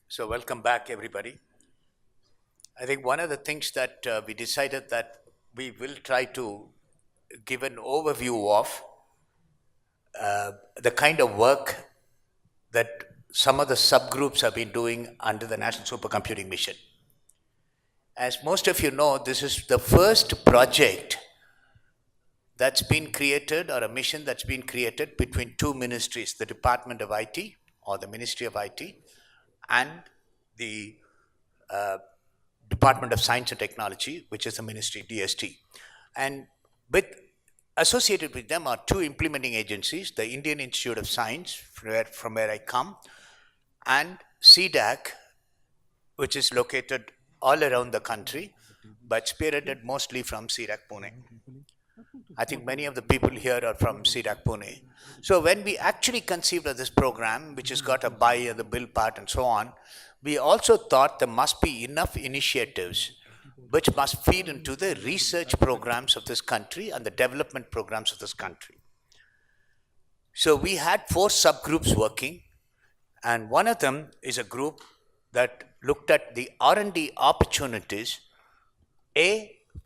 So welcome back, everybody. I think one of the things that we decided that we will try to give an overview of the kind of work that some of the subgroups have been doing under the National Supercomputing Mission. As most of you know, this is the first project that's been created or a mission that's been created between two ministries, the Department of IT or the Ministry of IT and the Department of Science and Technology, which is the ministry, DST. And with associated with them are two implementing agencies, the Indian Institute of Science, from where I come, and CDAC, which is located all around the country, but spearheaded mostly from CDAC Pune. I think many of the people here are from CDAC Pune. So when we actually conceived of this program, which has got a buy, the bill part and so on, we also thought there must be enough initiatives which must feed into the research programs of this country and the development programs of this country. So we had 4 subgroups working, and one of them is a group that looked at the R&D opportunities,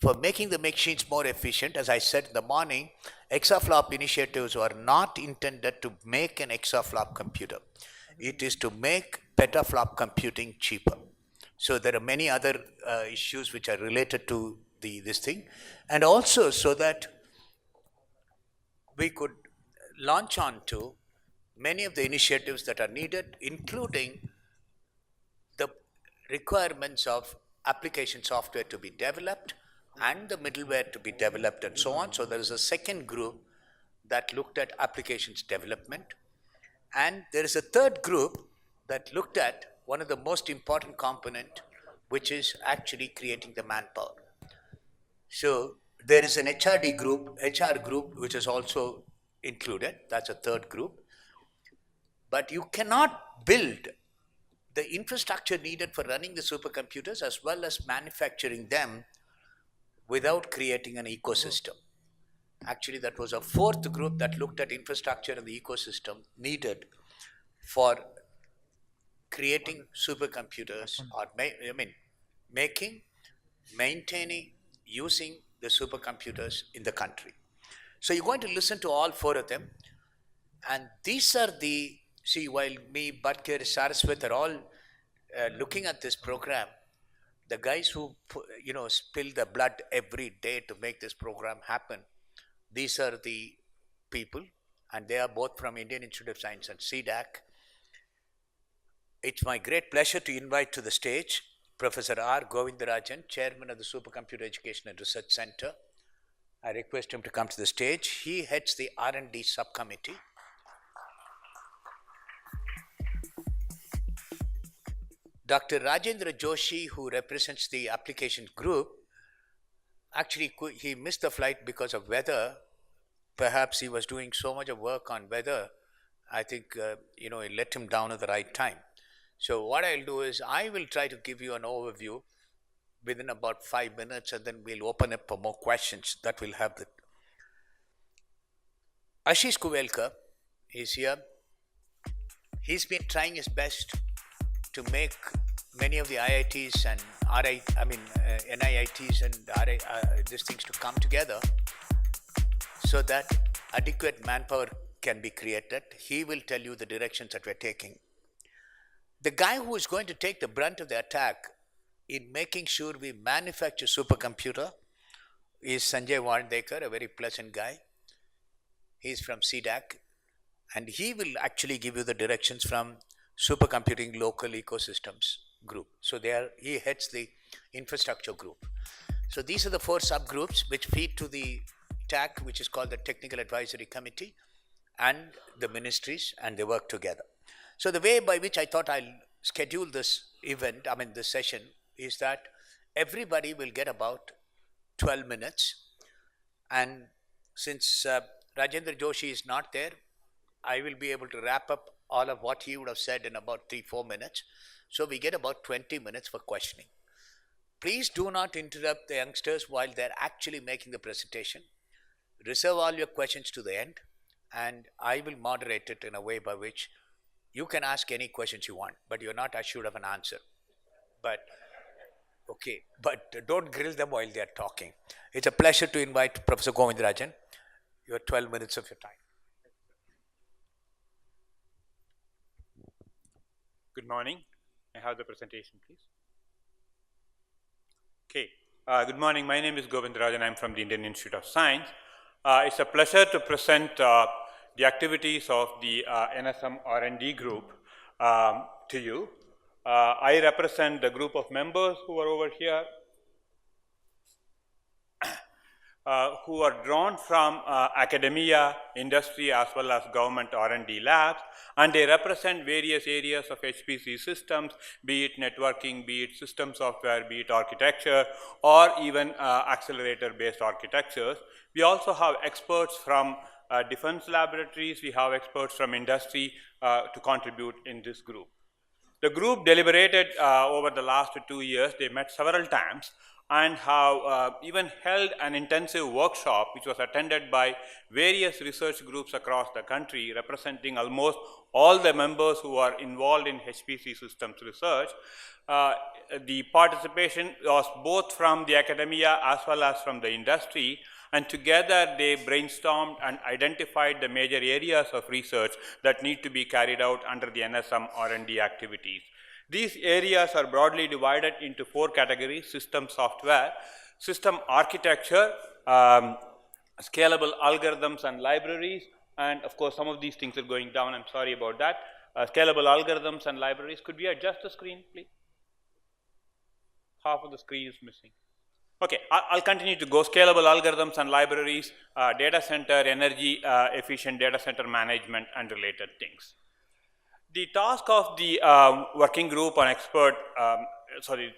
for making the machines more efficient. As I said in the morning, exaflop initiatives were not intended to make an exaflop computer. It is to make petaflop computing cheaper. So there are many other issues which are related to this thing, and also so that we could launch on to many of the initiatives that are needed, including the requirements of application software to be developed and the middleware to be developed and so on. So there is a second group that looked at applications development. And there is a third group that looked at one of the most important component, which is actually creating the manpower. So there is an HR group, which is also included. That's a third group. But you cannot build the infrastructure needed for running the supercomputers as well as manufacturing them without creating an ecosystem. Actually, that was a fourth group that looked at infrastructure and the ecosystem needed for creating supercomputers, or making, maintaining, using the supercomputers in the country. So you're going to listen to all 4 of them, and these are while me, Bhatkar, Saraswat are all looking at this program, the guys who spill the blood every day to make this program happen, these are the people, and they are both from Indian Institute of Science and CDAC. It's my great pleasure to invite to the stage Professor R. Govindarajan, Chairman of the Supercomputer Education and Research Center. I request him to come to the stage. He heads the R&D subcommittee. Dr. Rajendra Joshi, who represents the application group, actually he missed the flight because of weather. Perhaps he was doing so much of work on weather, I think it let him down at the right time. So what I'll do is I will try to give you an overview within about 5 minutes, and then we'll open up for more questions that will have the. Ashish Kuvelkar is here. He's been trying his best to make many of the IITs and NIITs and these things to come together so that adequate manpower can be created. He will tell you the directions that we're taking. The guy who is going to take the brunt of the attack in making sure we manufacture supercomputer is Sanjay Varndekar, a very pleasant guy. He's from CDAC, and he will actually give you the directions from Supercomputing Local Ecosystems Group. So he heads the infrastructure group. So these are the 4 subgroups which feed to the TAC, which is called the Technical Advisory Committee, and the ministries, and they work together. So the way by which I thought I'll schedule this this session, is that everybody will get about 12 minutes. And since Rajendra Joshi is not there, I will be able to wrap up all of what he would have said in about 3-4 minutes. So we get about 20 minutes for questioning. Please do not interrupt the youngsters while they're actually making the presentation. Reserve all your questions to the end, and I will moderate it in a way by which You can ask any questions you want, but you're not assured of an answer. But okay, but don't grill them while they're talking. It's a pleasure to invite Professor Govindarajan. You have 12 minutes of your time. Good morning. I have the presentation, please. Okay. Good morning. My name is Govindarajan. I'm from the Indian Institute of Science. It's a pleasure to present the activities of the NSM R&D group to you. I represent the group of members who are over here, who are drawn from academia, industry, as well as government R&D labs, and they represent various areas of HPC systems, be it networking, be it system software, be it architecture, or even accelerator-based architectures. We also have experts from defense laboratories, we have experts from industry to contribute in this group. The group deliberated over the last 2 years. They met several times and have even held an intensive workshop which was attended by various research groups across the country, representing almost all the members who are involved in HPC systems research. The participation was both from the academia as well as from the industry, and together they brainstormed and identified the major areas of research that need to be carried out under the NSM R&D activities. These areas are broadly divided into 4 categories: system software, system architecture, scalable algorithms and libraries, and of course some of these things are going down, I'm sorry about that. Scalable algorithms and libraries. Could we adjust the screen, please? Half of the screen is missing. Okay, I'll continue to go. Scalable algorithms and libraries, data center, energy efficient data center management, and related things. The task of the working group on the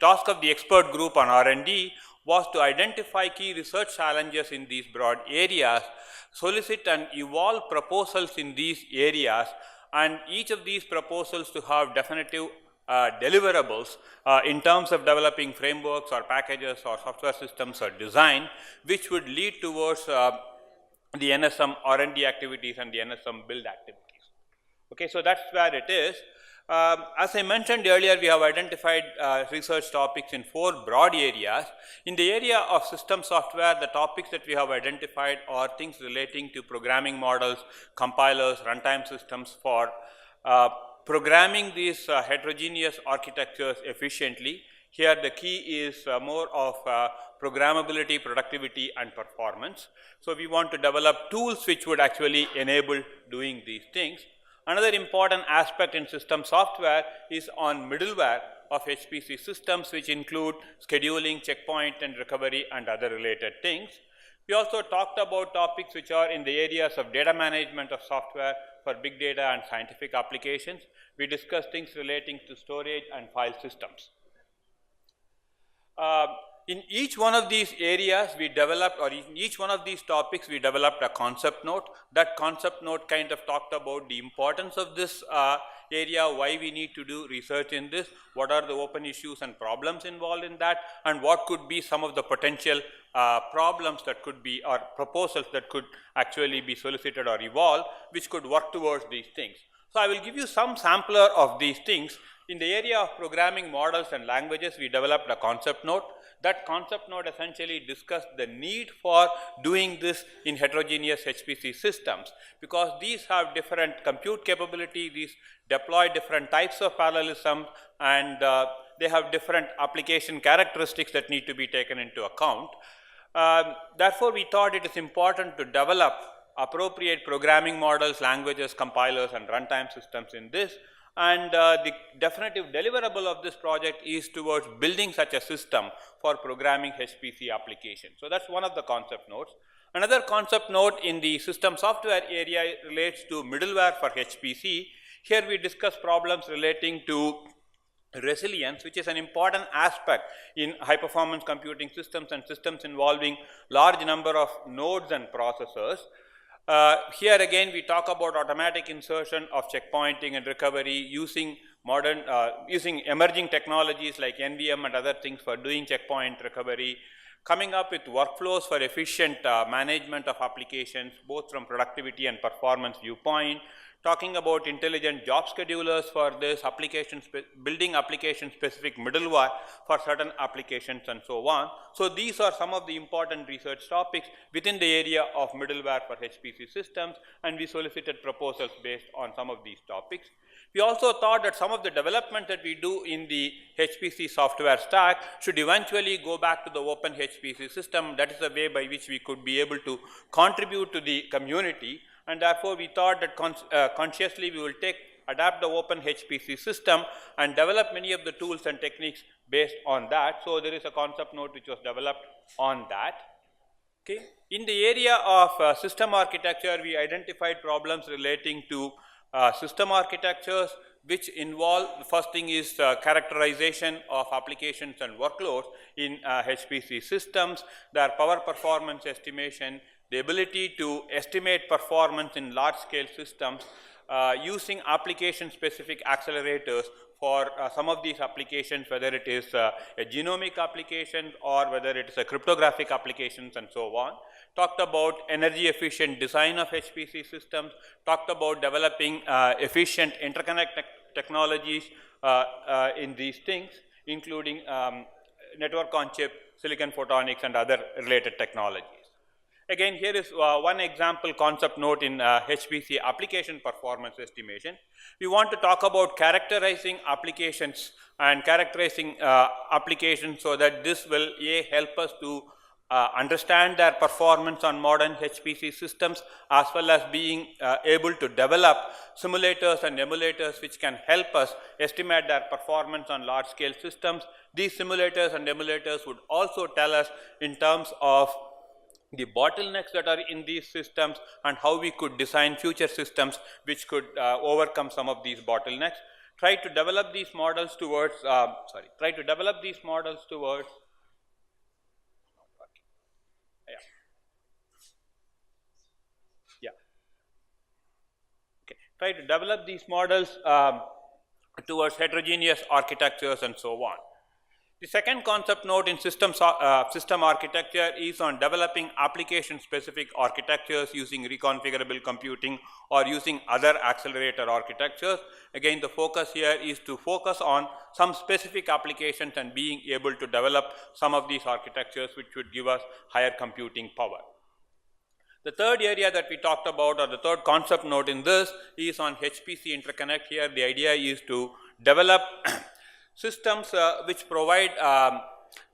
task of the expert group on R&D was to identify key research challenges in these broad areas, solicit and evolve proposals in these areas, and each of these proposals to have definitive deliverables in terms of developing frameworks or packages or software systems or design, which would lead towards the NSM R&D activities and the NSM build activities. Okay, so that's where it is. As I mentioned earlier, we have identified research topics in 4 broad areas. In the area of system software, the topics that we have identified are things relating to programming models, compilers, runtime systems for programming these heterogeneous architectures efficiently. Here the key is more of programmability, productivity, and performance. So we want to develop tools which would actually enable doing these things. Another important aspect in system software is on middleware of HPC systems, which include scheduling, checkpoint, and recovery, and other related things. We also talked about topics which are in the areas of data management of software for big data and scientific applications. We discussed things relating to storage and file systems. In each one of these areas we developed, or in each one of these topics we developed a concept note. That concept note kind of talked about the importance of this area, why we need to do research in this, what are the open issues and problems involved in that, and what could be some of the potential problems that could be, or proposals that could actually be solicited or evolved, which could work towards these things. So I will give you some sampler of these things. In the area of programming models and languages, we developed a concept note. That concept note essentially discussed the need for doing this in heterogeneous HPC systems, because these have different compute capability, these deploy different types of parallelism, and they have different application characteristics that need to be taken into account. Therefore, we thought it is important to develop appropriate programming models, languages, compilers, and runtime systems in this. And the definitive deliverable of this project is towards building such a system for programming HPC applications. So that's one of the concept notes. Another concept note in the system software area relates to middleware for HPC. Here we discuss problems relating to resilience, which is an important aspect in high performance computing systems and systems involving large number of nodes and processors. Here again we talk about automatic insertion of checkpointing and recovery using using emerging technologies like NVM and other things for doing checkpoint recovery, coming up with workflows for efficient management of applications both from productivity and performance viewpoint, talking about intelligent job schedulers for this, building application-specific middleware for certain applications and so on. So these are some of the important research topics within the area of middleware for HPC systems, and we solicited proposals based on some of these topics. We also thought that some of the development that we do in the HPC software stack should eventually go back to the open HPC system. That is the way by which we could be able to contribute to the community, and therefore we thought that consciously we will adapt the open HPC system and develop many of the tools and techniques based on that. So there is a concept note which was developed on that. Okay. In the area of system architecture, we identified problems relating to system architectures, which involve, the first thing is characterization of applications and workloads in HPC systems, their power performance estimation, the ability to estimate performance in large scale systems using application specific accelerators for some of these applications, whether it is a genomic application or whether it is a cryptographic applications and so on. Talked about energy efficient design of HPC systems, talked about developing efficient interconnect technologies in these things, including network on chip, silicon photonics and other related technologies. Again, here is one example concept note in HPC application performance estimation. We want to talk about characterizing applications and characterizing applications so that this will help us to understand their performance on modern HPC systems, as well as being able to develop simulators and emulators which can help us estimate their performance on large scale systems. These simulators and emulators would also tell us in terms of the bottlenecks that are in these systems and how we could design future systems which could overcome some of these bottlenecks. Try to develop these models towards, try to develop these models towards heterogeneous architectures and so on. The second concept note in system architecture is on developing application-specific architectures using reconfigurable computing or using other accelerator architectures. Again, the focus here is to focus on some specific applications and being able to develop some of these architectures which would give us higher computing power. The third area that we talked about, or the third concept note in this, is on HPC Interconnect. Here the idea is to develop systems which provide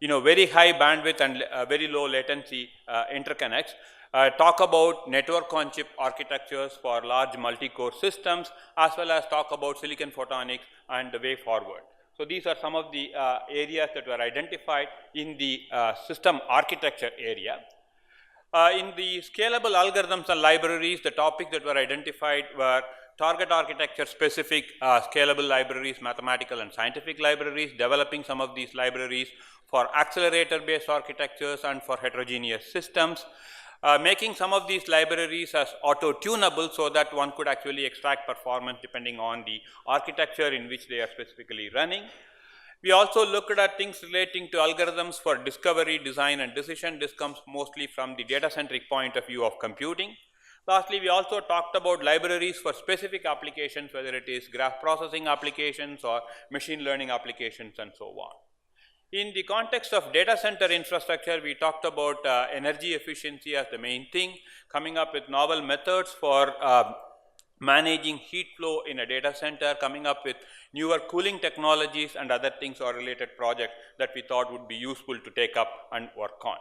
very high bandwidth and very low latency interconnects. Talk about network on chip architectures for large multi-core systems, as well as talk about silicon photonics and the way forward. So these are some of the areas that were identified in the system architecture area. In the scalable algorithms and libraries, the topics that were identified were target architecture specific scalable libraries, mathematical and scientific libraries, developing some of these libraries for accelerator based architectures and for heterogeneous systems, making some of these libraries as auto-tunable so that one could actually extract performance depending on the architecture in which they are specifically running. We also looked at things relating to algorithms for discovery, design and decision. This comes mostly from the data-centric point of view of computing. Lastly, we also talked about libraries for specific applications, whether it is graph processing applications or machine learning applications and so on. In the context of data center infrastructure, we talked about energy efficiency as the main thing, coming up with novel methods for managing heat flow in a data center, coming up with newer cooling technologies and other things or related projects that we thought would be useful to take up and work on.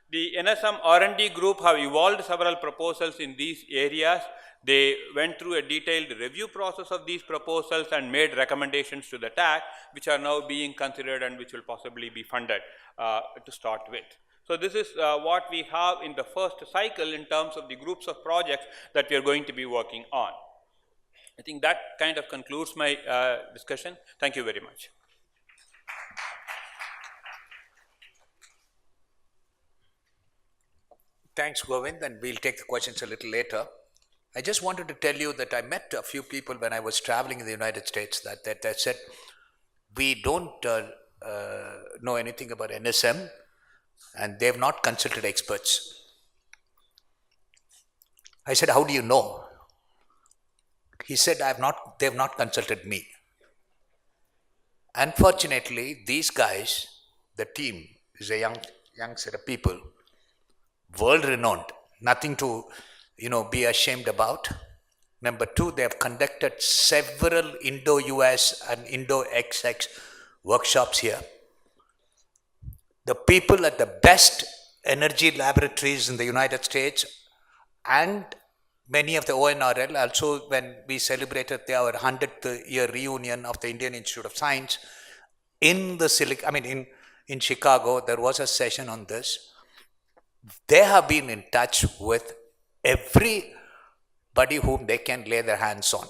The NSM R&D group have evolved several proposals in these areas. They went through a detailed review process of these proposals and made recommendations to the TAC, which are now being considered and which will possibly be funded to start with. So this is what we have in the first cycle in terms of the groups of projects that we are going to be working on. I think that kind of concludes my discussion. Thank you very much. Thanks, Govind, and we'll take the questions a little later. I just wanted to tell you that I met a few people when I was traveling in the United States that said, we don't know anything about NSM, and they have not consulted experts. I said, how do you know? He said, they have not consulted me. Unfortunately, these guys, the team, is a young set of people, world renowned, nothing to, be ashamed about. Number two, they have conducted several Indo-US and Indo-XX workshops here. The people at the best energy laboratories in the United States and many of the ONRL, also when we celebrated our 100th year reunion of the Indian Institute of Science in in Chicago, there was a session on this. They have been in touch with everybody whom they can lay their hands on.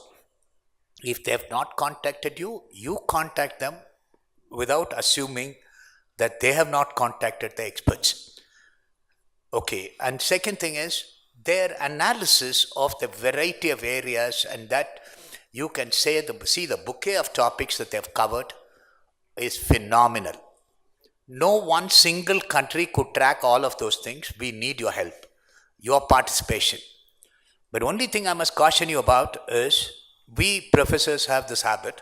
If they have not contacted you, you contact them without assuming that they have not contacted the experts. Okay, and second thing is their analysis of the variety of areas, and that you can see the bouquet of topics that they have covered is phenomenal. No one single country could track all of those things. We need your help, your participation. But only thing I must caution you about is we professors have this habit.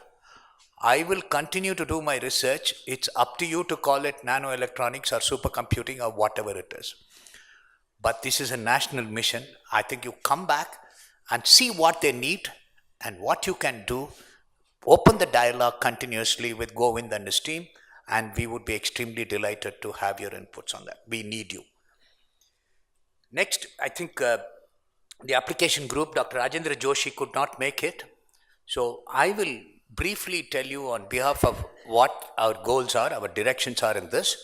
I will continue to do my research. It's up to you to call it nanoelectronics or supercomputing or whatever it is. But this is a national mission. I think you come back and see what they need and what you can do. Open the dialogue continuously with Govind and his team, and we would be extremely delighted to have your inputs on that. We need you. Next, I think the application group, Dr. Rajendra Joshi could not make it. So I will briefly tell you on behalf of what our goals are, our directions are in this.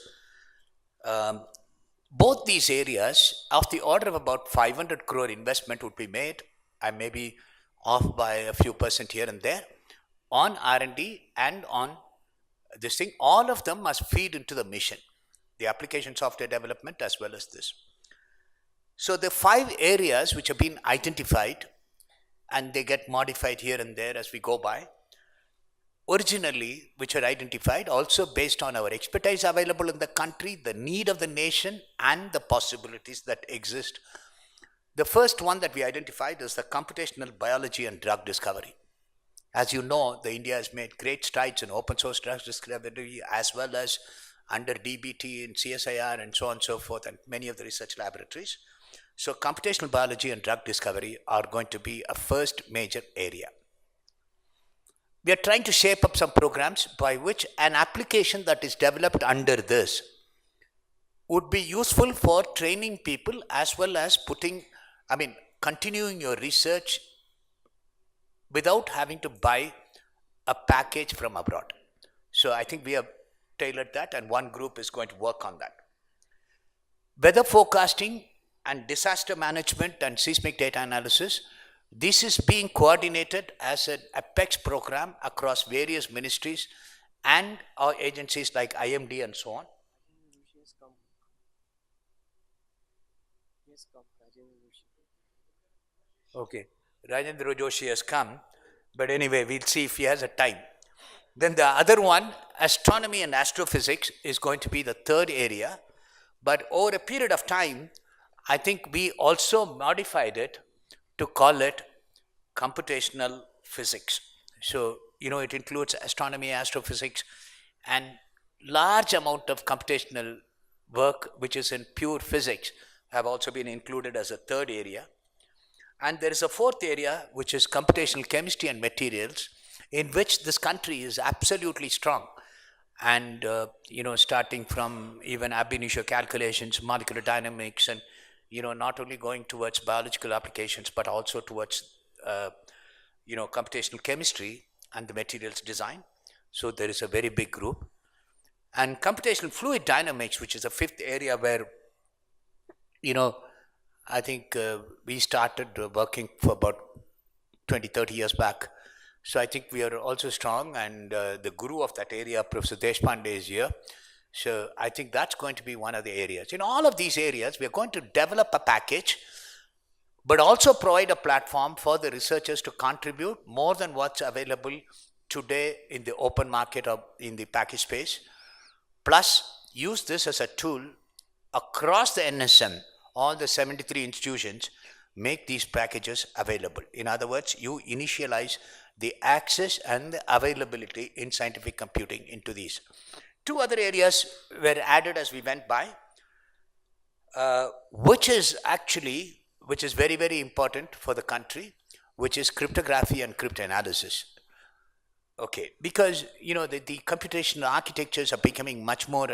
Both these areas, of the order of about 500 crore investment would be made. I may be off by a few percent here and there on R&D and on this thing. All of them must feed into the mission, the application software development as well as this. So the 5 areas which have been identified, and they get modified here and there as we go by, originally which are identified also based on our expertise available in the country, the need of the nation, and the possibilities that exist. The first one that we identified is the computational biology and drug discovery. As you know, India has made great strides in open source drug discovery as well as under DBT and CSIR and so on and so forth, and many of the research laboratories. So computational biology and drug discovery are going to be a first major area. We are trying to shape up some programs by which an application that is developed under this would be useful for training people as well as continuing your research without having to buy a package from abroad. So I think we have tailored that, and one group is going to work on that. Weather forecasting and disaster management and seismic data analysis, this is being coordinated as an APEX program across various ministries and our agencies like IMD and so on. Okay, Rajendra Joshi has come, but anyway, we'll see if he has a time. Then the other one, astronomy and astrophysics, is going to be the third area. But over a period of time, I think we also modified it to call it computational physics. So, it includes astronomy, astrophysics, and large amount of computational work, which is in pure physics, have also been included as a third area. And there is a fourth area, which is computational chemistry and materials, in which this country is absolutely strong. And, starting from even ab initio calculations, molecular dynamics, and, not only going towards biological applications, but also towards, computational chemistry and the materials design. So there is a very big group. And computational fluid dynamics, which is the fifth area where, I think we started working for about 20, 30 years back. So I think we are also strong, and the guru of that area, Professor Deshpande, is here. So I think that's going to be one of the areas. In all of these areas, we are going to develop a package, but also provide a platform for the researchers to contribute more than what's available today in the open market or in the package space. Plus, use this as a tool across the NSM, all the 73 institutions, make these packages available. In other words, you initialize the access and the availability in scientific computing into these. Two other areas were added as we went by, which is very, very important for the country, which is cryptography and cryptanalysis. Okay, because the computational architectures are becoming much more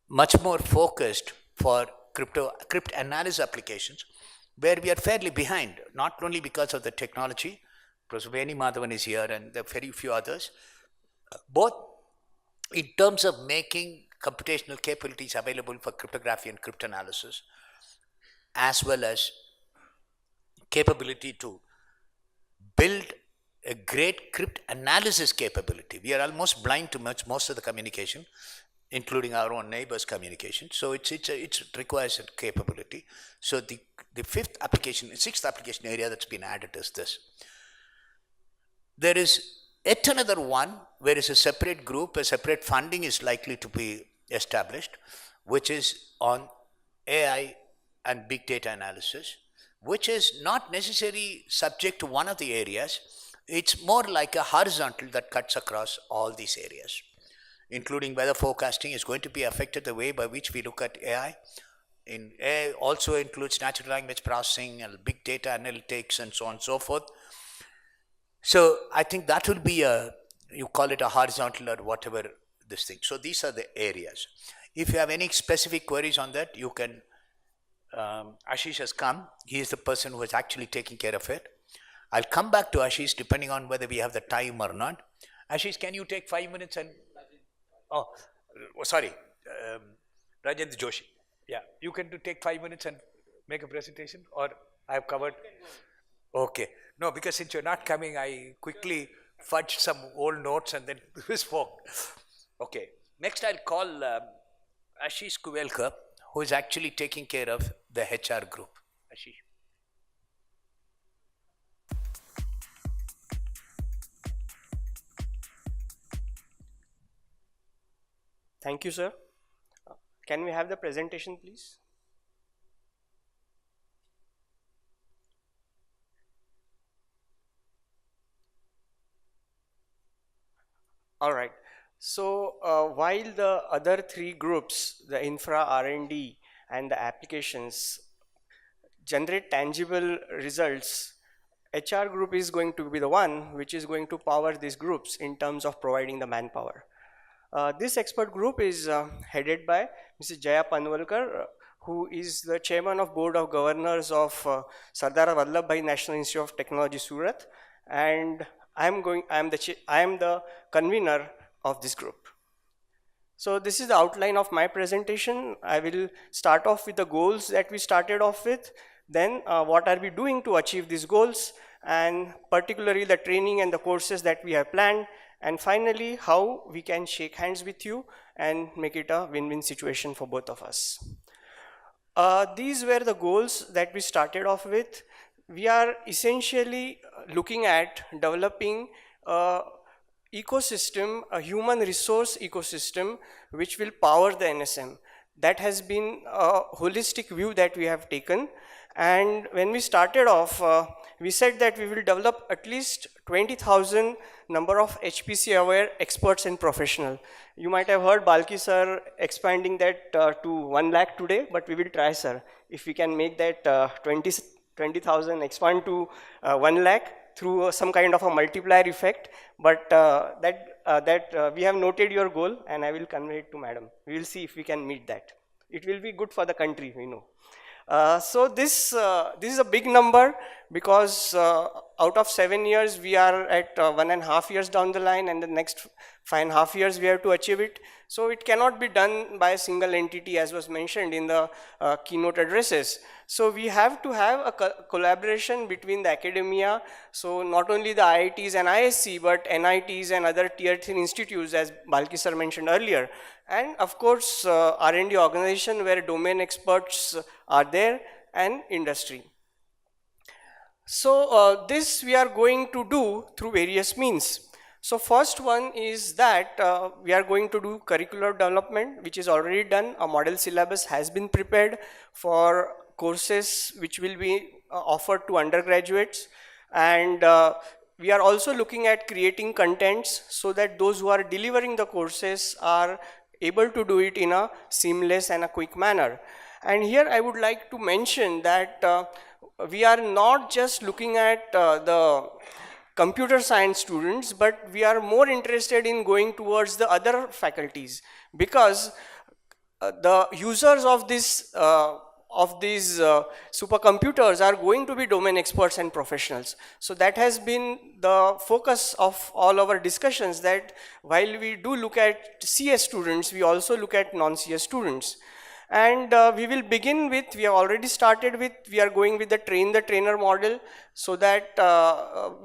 much more focused for cryptanalysis applications, where we are fairly behind, not only because of the technology. Professor Veni Madhavan is here and there are very few others, both in terms of making computational capabilities available for cryptography and cryptanalysis, as well as capability to build a great cryptanalysis capability. We are almost blind to most of the communication, including our own neighbors' communication. So it requires a capability. So the sixth application area that's been added is this. There is yet another one where is a separate group, a separate funding is likely to be established, which is on AI and big data analysis, which is not necessarily subject to one of the areas. It's more like a horizontal that cuts across all these areas, including weather forecasting is going to be affected the way by which we look at AI. In AI also includes natural language processing and big data analytics and so on and so forth. So I think that will be you call it a horizontal or whatever this thing. So these are the areas. If you have any specific queries on that, you can, Ashish has come. He is the person who is actually taking care of it. I'll come back to Ashish depending on whether we have the time or not. Ashish, can you take 5 minutes and, sorry, Rajendra Joshi. Yeah, you can take 5 minutes and make a presentation, or I've covered? Okay. No, because since you're not coming, I quickly fudged some old notes and then spoke. Okay. Next, I'll call Ashish Kuvelkar, who is actually taking care of the HR group. Ashish. Thank you, sir. Can we have the presentation, please? All right. So while the other three groups, the infra, R&D, and the applications, generate tangible results, HR group is going to be the one which is going to power these groups in terms of providing the manpower. This expert group is headed by Mrs. Jaya Panwalkar, who is the chairman of Board of Governors of Sardar Vallabhbhai National Institute of Technology, Surat, and I am the convener of this group. So this is the outline of my presentation. I will start off with the goals that we started off with, then what are we doing to achieve these goals, and particularly the training and the courses that we have planned, and finally how we can shake hands with you and make it a win-win situation for both of us. These were the goals that we started off with. We are essentially looking at developing a ecosystem, a human resource ecosystem, which will power the NSM. That has been a holistic view that we have taken. And when we started off, we said that we will develop at least 20,000 number of HPC aware experts and professionals. You might have heard Balki sir expanding that to 1 lakh today, but we will try, sir, if we can make that 20,000 expand to 1 lakh through some kind of a multiplier effect. But we have noted your goal, and I will convey it to madam. We will see if we can meet that. It will be good for the country, we know. So this is a big number, because out of 7 years we are at 1.5 years down the line, and the next 5.5 years we have to achieve it. So it cannot be done by a single entity, as was mentioned in the keynote addresses. So we have to have a collaboration between the academia, so not only the IITs and ISC, but NITs and other tier 3 institutes, as Balki sir mentioned earlier. And of course R&D organization where domain experts are there, and industry. So this we are going to do through various means. So first one is that we are going to do curricular development, which is already done. A model syllabus has been prepared for courses which will be offered to undergraduates, and we are also looking at creating contents so that those who are delivering the courses are able to do it in a seamless and a quick manner. And here I would like to mention that we are not just looking at the computer science students, but we are more interested in going towards the other faculties, because the users of these supercomputers are going to be domain experts and professionals. So that has been the focus of all our discussions, that while we do look at CS students, we also look at non-CS students. And we will begin with, we have already started with, we are going with the train the trainer model, so that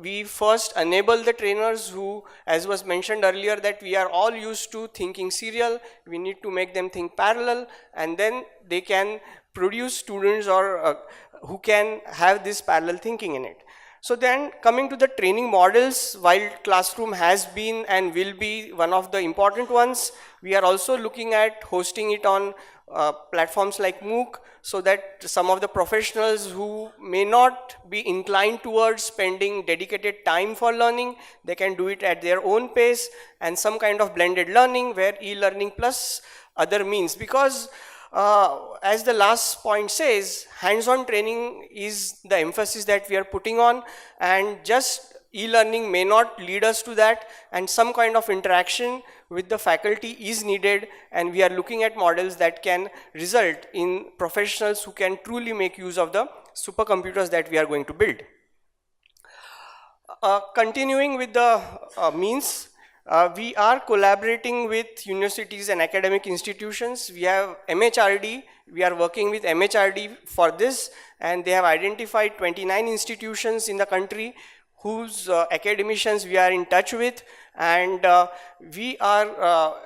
we first enable the trainers who, as was mentioned earlier, that we are all used to thinking serial, we need to make them think parallel, and then they can produce students or who can have this parallel thinking in it. So then coming to the training models, while classroom has been and will be one of the important ones, we are also looking at hosting it on platforms like MOOC, so that some of the professionals who may not be inclined towards spending dedicated time for learning, they can do it at their own pace, and some kind of blended learning where e-learning plus other means, because as the last point says, hands-on training is the emphasis that we are putting on, and just e-learning may not lead us to that, and some kind of interaction with the faculty is needed, and we are looking at models that can result in professionals who can truly make use of the supercomputers that we are going to build. Continuing with the means, we are collaborating with universities and academic institutions. We have MHRD, we are working with MHRD for this, and they have identified 29 institutions in the country whose academicians we are in touch with, and we are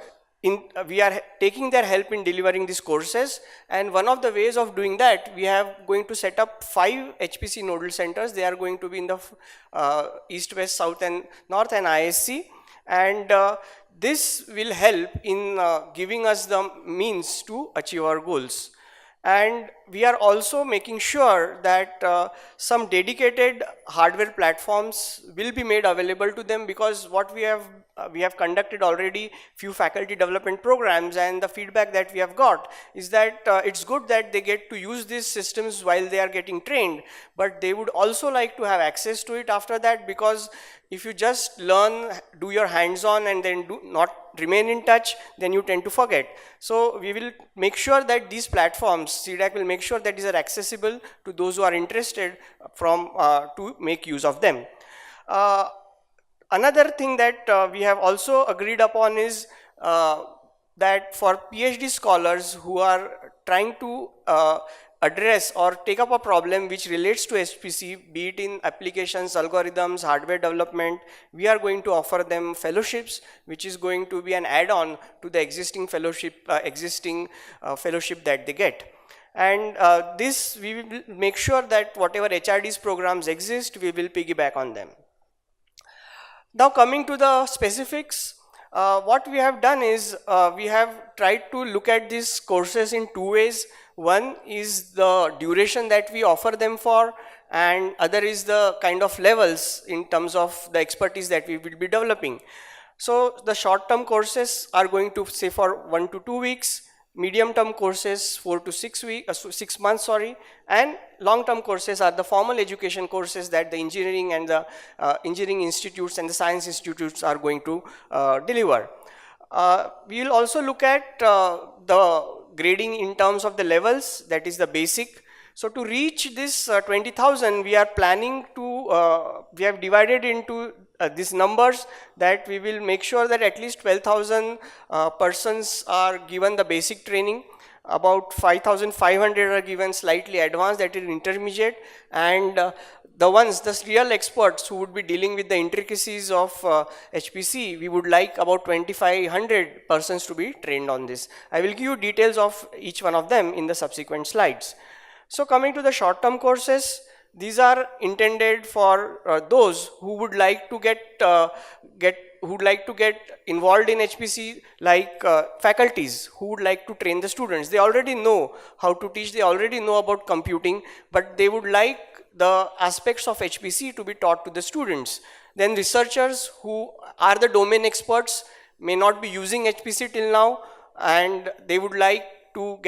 taking their help in delivering these courses. And one of the ways of doing that, we have going to set up 5 HPC nodal centers. They are going to be in the East, West, South and North and ISC, and this will help in giving us the means to achieve our goals. And we are also making sure that some dedicated hardware platforms will be made available to them, because what we have conducted already few faculty development programs, and the feedback that we have got is that it's good that they get to use these systems while they are getting trained, but they would also like to have access to it after that, because if you just learn, do your hands-on and then do not remain in touch, then you tend to forget. So we will make sure that these platforms, CDAC will make sure that these are accessible to those who are interested to make use of them. Another thing that we have also agreed upon is that for PhD scholars who are trying to address or take up a problem which relates to HPC, be it in applications, algorithms, hardware development, we are going to offer them fellowships, which is going to be an add-on to the existing fellowship that they get. And this we will make sure that whatever HRD's programs exist, we will piggyback on them. Now coming to the specifics, what we have done is we have tried to look at these courses in 2 ways. One is the duration that we offer them for, and other is the kind of levels in terms of the expertise that we will be developing. So the short-term courses are going to say for 1 to 2 weeks, medium-term courses 4 to 6 months, and long-term courses are the formal education courses that the engineering and the engineering institutes and the science institutes are going to deliver. We will also look at the grading in terms of the levels, that is the basic. So to reach this 20,000, we are planning to, we have divided into these numbers, that we will make sure that at least 12,000 persons are given the basic training, about 5,500 are given slightly advanced, that is intermediate, and the real experts who would be dealing with the intricacies of HPC, we would like about 2,500 persons to be trained on this. I will give you details of each one of them in the subsequent slides. So coming to the short-term courses, These are intended for those who would like to get involved in HPC, like faculties who would like to train the students. They already know how to teach, they already know about computing, but they would like the aspects of HPC to be taught to the students. Then researchers who are the domain experts, may not be using HPC till now, and they would like to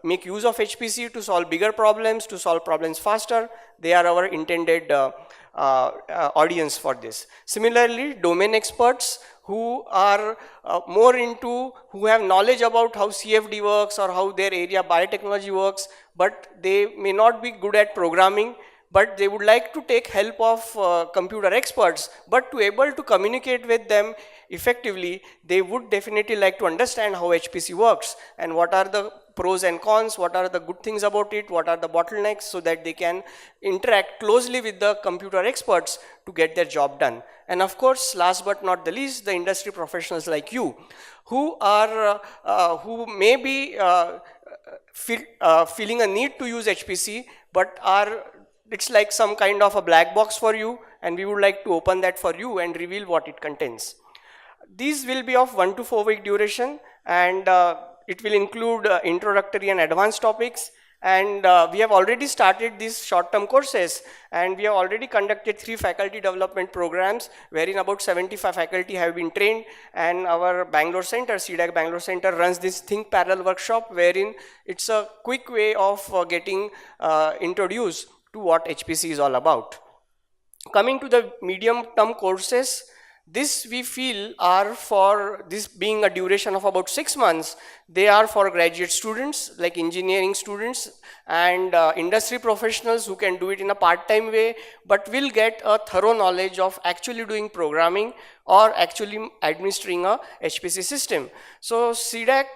make use of HPC to solve bigger problems, to solve problems faster. They are our intended audience for this. Similarly, domain experts who are who have knowledge about how CFD works or how their area biotechnology works, but they may not be good at programming, but they would like to take help of computer experts, but to able to communicate with them effectively, they would definitely like to understand how HPC works and what are the pros and cons, what are the good things about it, what are the bottlenecks, so that they can interact closely with the computer experts to get their job done. And of course, last but not the least, the industry professionals like you, who may be feeling a need to use HPC, but it's like some kind of a black box for you, and we would like to open that for you and reveal what it contains. These will be of 1 to 4 week duration, and it will include introductory and advanced topics. And we have already started these short-term courses, and we have already conducted 3 faculty development programs, wherein about 75 faculty have been trained. And our Bangalore Center, CDAC Bangalore Center, runs this Think Parallel workshop, wherein it's a quick way of getting introduced to what HPC is all about. Coming to the medium-term courses, this we feel are for, this being a duration of about 6 months, they are for graduate students like engineering students and industry professionals who can do it in a part-time way, but will get a thorough knowledge of actually doing programming or actually administering a HPC system. So CDAC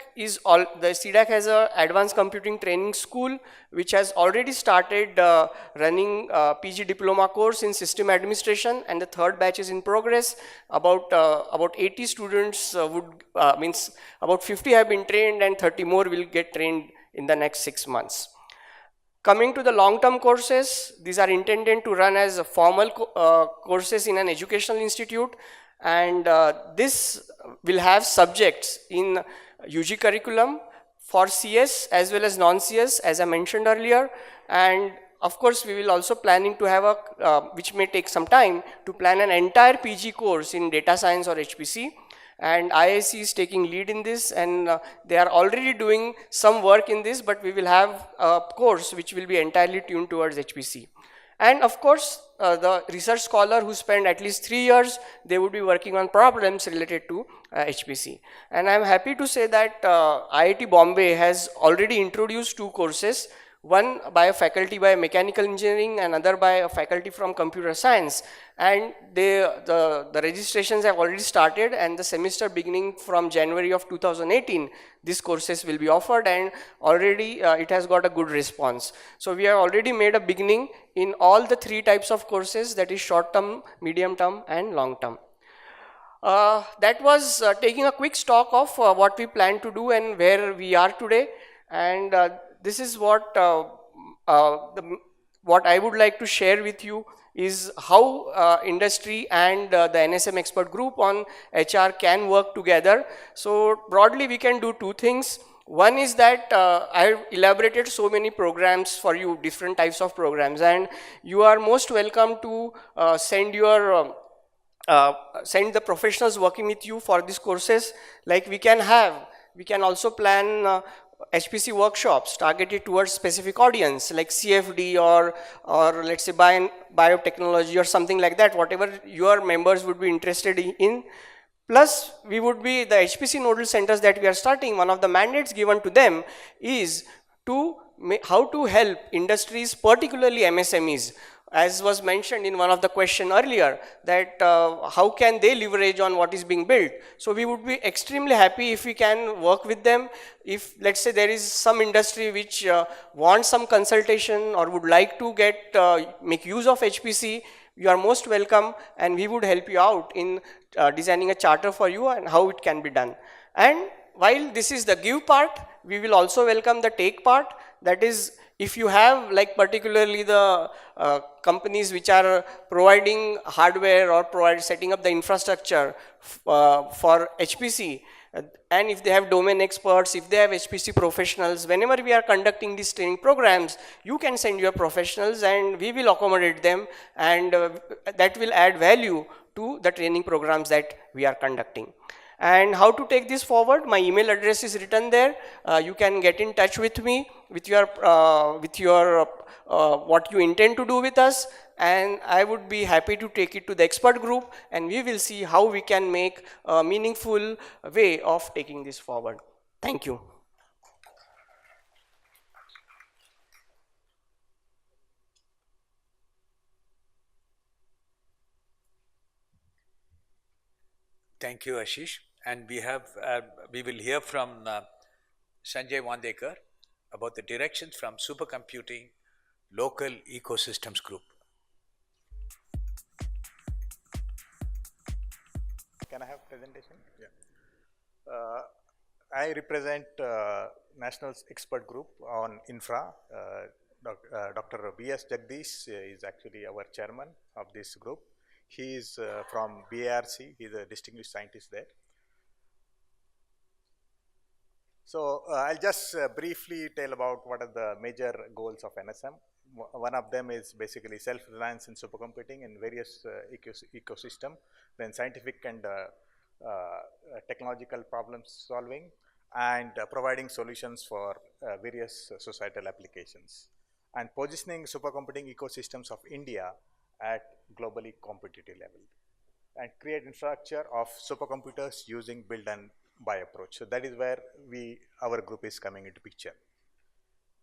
has a advanced computing training school which has already started running PG diploma course in system administration, and the 3rd batch is in progress. About 80 students about 50 have been trained, and 30 more will get trained in the next 6 months. Coming to the long-term courses, these are intended to run as formal courses in an educational institute, and this will have subjects in UG curriculum for CS as well as non-CS, as I mentioned earlier. And of course, we will also planning to have which may take some time, to plan an entire PG course in data science or HPC. And IIC is taking lead in this, and they are already doing some work in this, but we will have a course which will be entirely tuned towards HPC. And of course, the research scholar who spend at least 3 years, they would be working on problems related to HPC. And I'm happy to say that IIT Bombay has already introduced 2 courses, one by a faculty by mechanical engineering and another by a faculty from computer science. And the registrations have already started, and the semester beginning from January of 2018, these courses will be offered, and already it has got a good response. So we have already made a beginning in all the 3 types of courses, that is short term, medium term and long term. That was taking a quick stock of what we plan to do and where we are today. And this is what I would like to share with you is how industry and the NSM expert group on HR can work together. So broadly, we can do 2 things. One is that I have elaborated so many programs for you, different types of programs, and you are most welcome to send the professionals working with you for these courses. Like we can also plan HPC workshops targeted towards specific audience like CFD or let's say biotechnology or something like that, whatever your members would be interested in. Plus, the HPC nodal centers that we are starting, one of the mandates given to them is how to help industries, particularly MSMEs, as was mentioned in one of the question earlier, that how can they leverage on what is being built. So we would be extremely happy if we can work with them. If let's say there is some industry which wants some consultation or would like to make use of HPC, you are most welcome, and we would help you out in designing a charter for you and how it can be done. And while this is the give part, we will also welcome the take part. That is, if you have like particularly the companies which are providing hardware or setting up the infrastructure for HPC, and if they have domain experts, if they have HPC professionals, whenever we are conducting these training programs, you can send your professionals and we will accommodate them, and that will add value to the training programs that we are conducting. And how to take this forward? My email address is written there. You can get in touch with me with your what you intend to do with us, and I would be happy to take it to the expert group, and we will see how we can make a meaningful way of taking this forward. Thank you. Thank you, Ashish. And we will hear from Sanjay Wandekar about the directions from Supercomputing Local Ecosystems Group. Can I have presentation? Yeah. I represent National Expert Group on Infra. Dr. B.S. Jagdish is actually our chairman of this group. He is from BARC. He is a distinguished scientist there. So I'll just briefly tell about what are the major goals of NSM. One of them is basically self-reliance in supercomputing in various ecosystem, then scientific and technological problem solving, and providing solutions for various societal applications, and positioning supercomputing ecosystems of India at globally competitive level, and create infrastructure of supercomputers using build and buy approach. So that is where our group is coming into picture.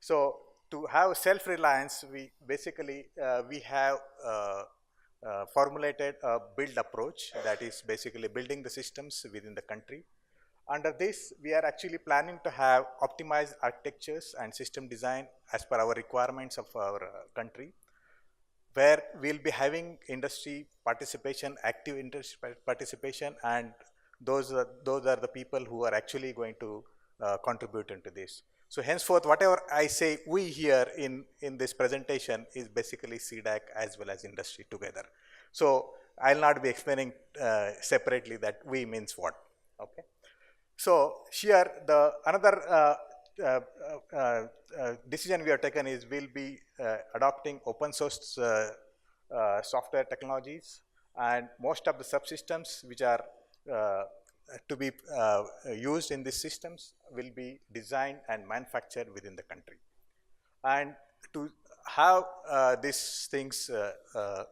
So to have self-reliance, we basically we have formulated a build approach, that is basically building the systems within the country. Under this, we are actually planning to have optimized architectures and system design as per our requirements of our country, where we'll be having industry participation, active industry participation, and those are the people who are actually going to contribute into this. So henceforth, whatever I say we here in this presentation is basically CDAC as well as industry together. So I'll not be explaining separately that we means what. Okay. So here the another decision we have taken is we'll be adopting open source software technologies, and most of the subsystems which are to be used in these systems will be designed and manufactured within the country. And to have these things,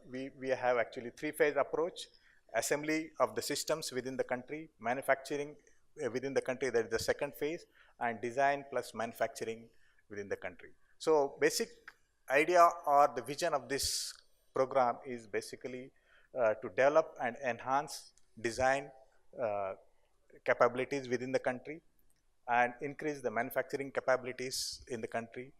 we have actually three-phase approach: assembly of the systems within the country, manufacturing within the country, that is the second phase, and design plus manufacturing within the country. So basic idea or the vision of this program is basically to develop and enhance design capabilities within the country, and increase the manufacturing capabilities in the country,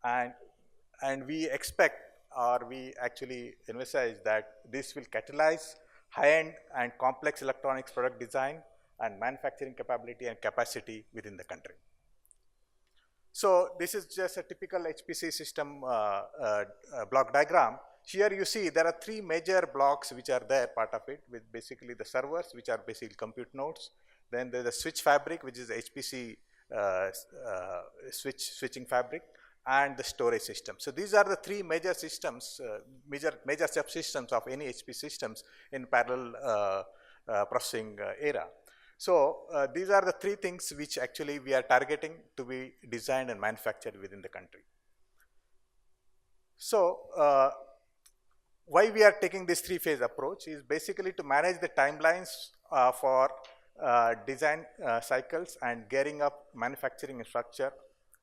and we expect, or we actually envisage, that this will catalyze high-end and complex electronics product design and manufacturing capability and capacity within the country. So this is just a typical HPC system block diagram. Here you see there are three major blocks which are there, part of it, with basically the servers, which are basically compute nodes. Then there's a switch fabric, which is HPC switching fabric, and the storage system. So these are the three major systems, major subsystems of any HPC systems in parallel processing era. So these are the three things which actually we are targeting to be designed and manufactured within the country. So why we are taking this three-phase approach is basically to manage the timelines for design cycles and gearing up manufacturing structure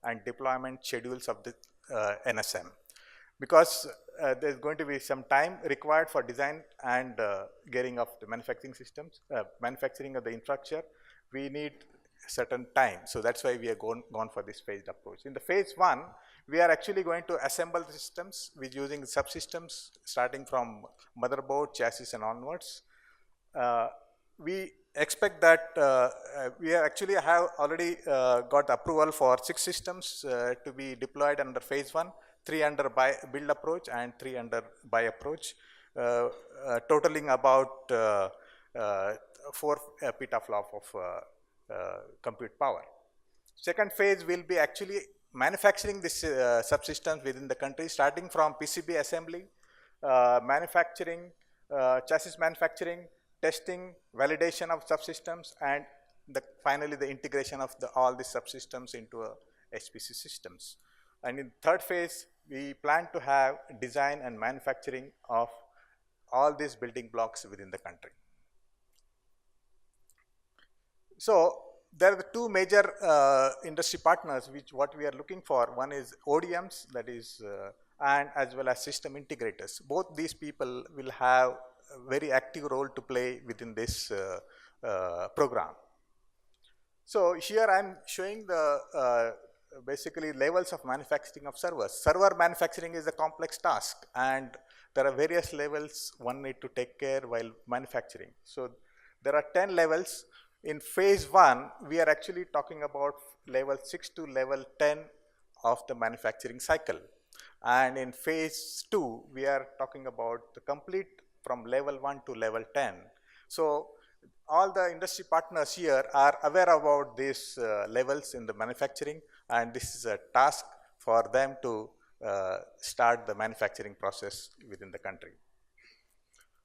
and deployment schedules of the NSM. Because there's going to be some time required for design and gearing of the manufacturing systems, manufacturing of the infrastructure, we need certain time. So that's why we are gone for this phased approach. In the phase one, we are actually going to assemble the systems with using subsystems starting from motherboard, chassis, and onwards. We expect that we actually have already got approval for 6 systems to be deployed under phase 1, 3 under build approach and 3 under buy approach, totaling about 4 petaflop of compute power. Second phase will be actually manufacturing this subsystems within the country, starting from PCB assembly, manufacturing, chassis manufacturing, testing, validation of subsystems, and finally the integration of all the subsystems into HPC systems. And in third phase, we plan to have design and manufacturing of all these building blocks within the country. So there are the 2 major industry partners what we are looking for. One is ODMs, that is, and as well as system integrators. Both these people will have a very active role to play within this program. So here I am showing the basically levels of manufacturing of servers. Server manufacturing is a complex task, and there are various levels one need to take care while manufacturing. So there are 10 levels. In phase 1, we are actually talking about level 6 to level 10 of the manufacturing cycle. And in phase 2, we are talking about the complete from level 1 to level 10. So all the industry partners here are aware about these levels in the manufacturing, and this is a task for them to start the manufacturing process within the country.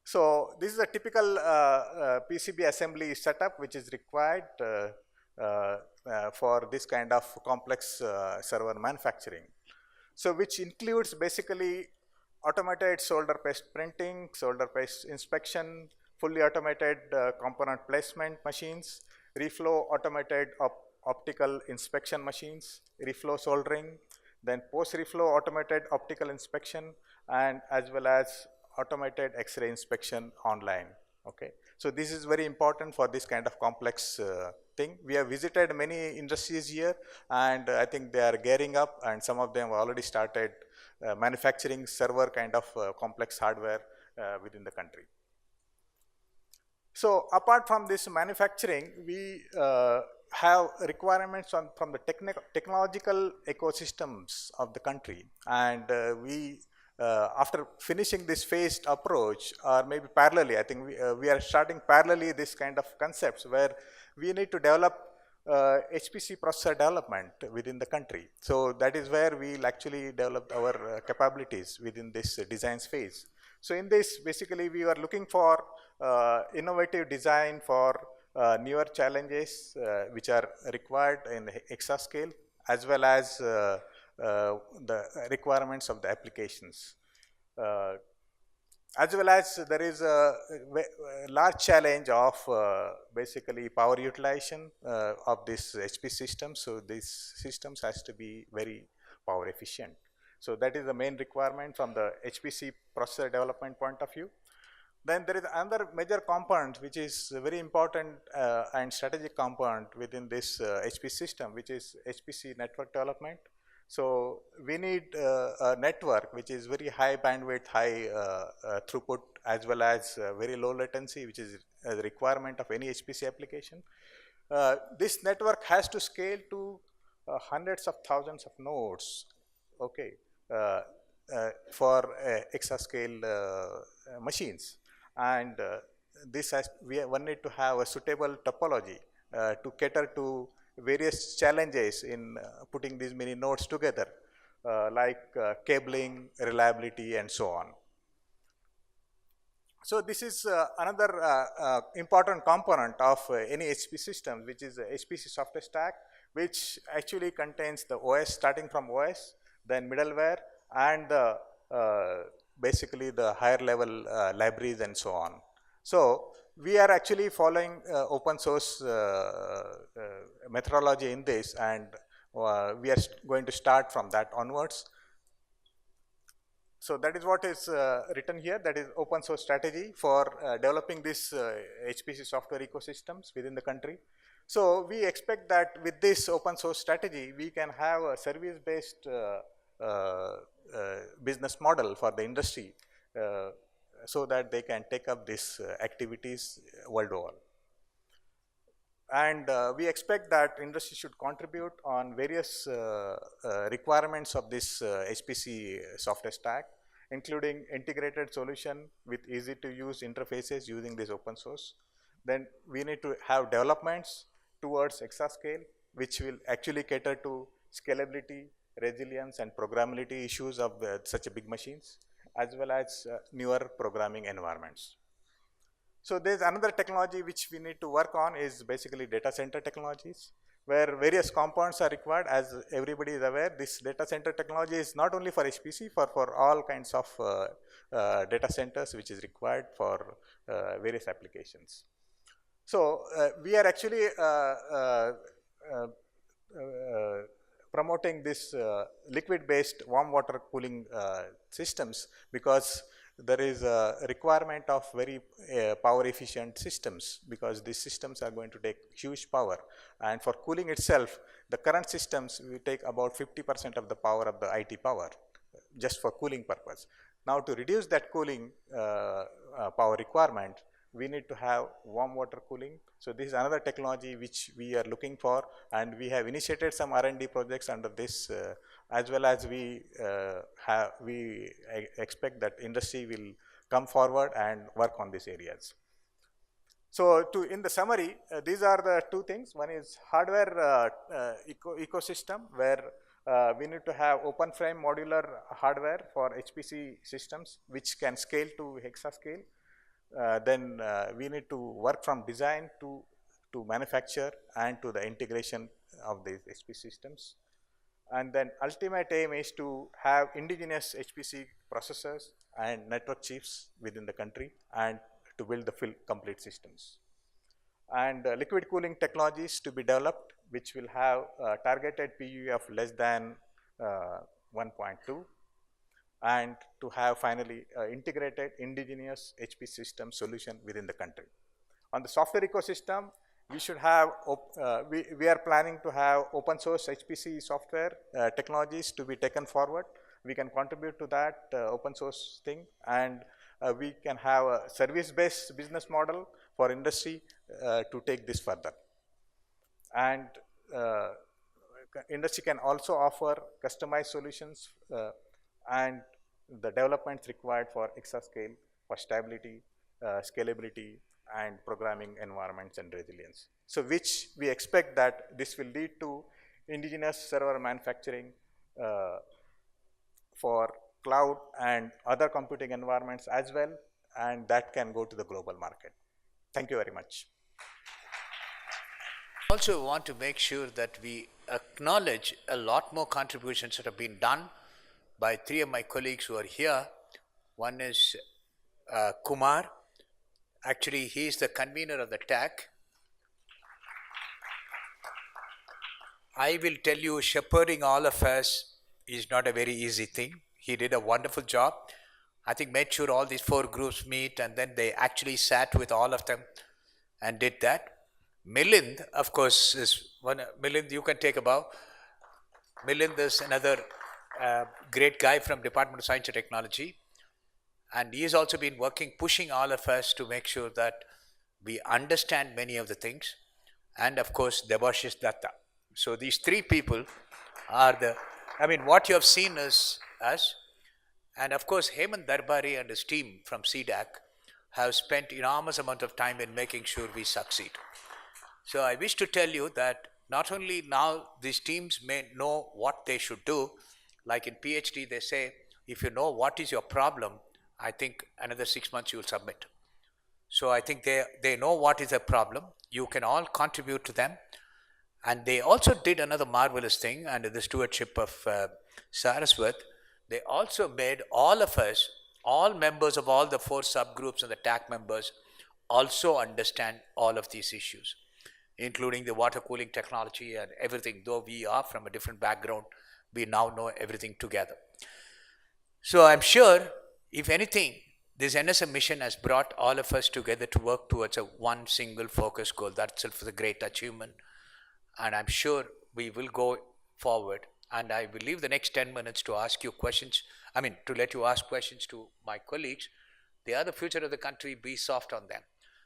So this is a typical PCB assembly setup which is required for this kind of complex server manufacturing. So which includes basically automated solder paste printing, solder paste inspection, fully automated component placement machines, reflow automated optical inspection machines, reflow soldering, then post reflow automated optical inspection, and as well as automated X-ray inspection online. Okay, so this is very important for this kind of complex thing. We have visited many industries here, and I think they are gearing up, and some of them have already started manufacturing server kind of complex hardware within the country. So apart from this manufacturing, we have requirements from the technological ecosystems of the country, and we after finishing this phased approach, or maybe parallelly, I think we are starting parallelly this kind of concepts where we need to develop HPC processor development within the country. So that is where we'll actually develop our capabilities within this design phase. So in this, basically, we are looking for innovative design for newer challenges which are required in exascale, as well as the requirements of the applications. As well as there is a large challenge of basically power utilization of this HPC system. So these systems has to be very power efficient. So that is the main requirement from the HPC processor development point of view. Then there is another major component which is very important and strategic component within this HPC system, which is HPC network development. So we need a network which is very high bandwidth, high throughput, as well as very low latency, which is a requirement of any HPC application. This network has to scale to hundreds of thousands of nodes, okay, for exascale machines. And this has, one need to have a suitable topology to cater to various challenges in putting these many nodes together, like cabling, reliability, and so on. So this is another important component of any HPC system, which is the HPC Software Stack, which actually contains the OS, starting from OS, then middleware, and the basically the higher level libraries and so on. So we are actually following open source methodology in this, and we are going to start from that onwards. So that is what is written here, that is open source strategy for developing this HPC software ecosystems within the country. So we expect that with this open source strategy, we can have a service based business model for the industry, so that they can take up these activities world over. And we expect that industry should contribute on various requirements of this HPC software stack, including integrated solution with easy to use interfaces using this open source. Then we need to have developments towards exascale, which will actually cater to scalability, resilience, and programmability issues of such a big machines, as well as newer programming environments. So there's another technology which we need to work on is basically data center technologies, where various components are required. As everybody is aware, this data center technology is not only for HPC, for all kinds of data centers which is required for various applications. So we are actually promoting this liquid-based warm water cooling systems, because there is a requirement of very power efficient systems, because these systems are going to take huge power, and for cooling itself the current systems will take about 50% of the power of the IT power just for cooling purpose. Now to reduce that cooling power requirement, we need to have warm water cooling. So this is another technology which we are looking for, and we have initiated some R&D projects under this, as well as we expect that industry will come forward and work on these areas. So in the summary, these are the two things. One is hardware ecosystem, where we need to have open frame modular hardware for HPC systems which can scale to hexascale. Then we need to work from design to manufacture and to the integration of these HPC systems. And then ultimate aim is to have indigenous HPC processors and network chips within the country, and to build the full complete systems. And liquid cooling technologies to be developed, which will have targeted PUE of less than 1.2. And to have finally integrated indigenous HPC system solution within the country. On the software ecosystem, we should have, we are planning to have open source HPC software technologies to be taken forward. We can contribute to that open source thing, and we can have a service based business model for industry to take this further. And industry can also offer customized solutions and the developments required for exascale, for stability, scalability, and programming environments and resilience. So which we expect that this will lead to indigenous server manufacturing for cloud and other computing environments as well, and that can go to the global market. Thank you very much. Also want to make sure that we acknowledge a lot more contributions that have been done by three of my colleagues who are here. One is Kumar. Actually, he is the convener of the TAC. I will tell you, shepherding all of us is not a very easy thing. He did a wonderful job. I think made sure all these four groups meet, and then they actually sat with all of them and did that. Milind, of course, is one. Milind, you can take a bow. Milind is another great guy from Department of Science and Technology, and he has also been working, pushing all of us to make sure that we understand many of the things, and of course Debashish Datta. So these three people are the, what you have seen is us, and of course Hemant Darbari and his team from CDAC have spent enormous amount of time in making sure we succeed. So I wish to tell you that not only now these teams may know what they should do, like in PhD they say, if you know what is your problem, I think another 6 months you will submit. So I think they know what is the problem. You can all contribute to them. And they also did another marvelous thing under the stewardship of Saraswat. They also made all of us, all members of all the 4 subgroups and the TAC members, also understand all of these issues, including the water cooling technology and everything. Though we are from a different background, we now know everything together. So I'm sure, if anything, this NSM mission has brought all of us together to work towards a one single focus goal. That itself is a great achievement. And I'm sure we will go forward. And I will leave the next 10 minutes to ask you questions. To let you ask questions to my colleagues. They are the future of the country. Be soft on them.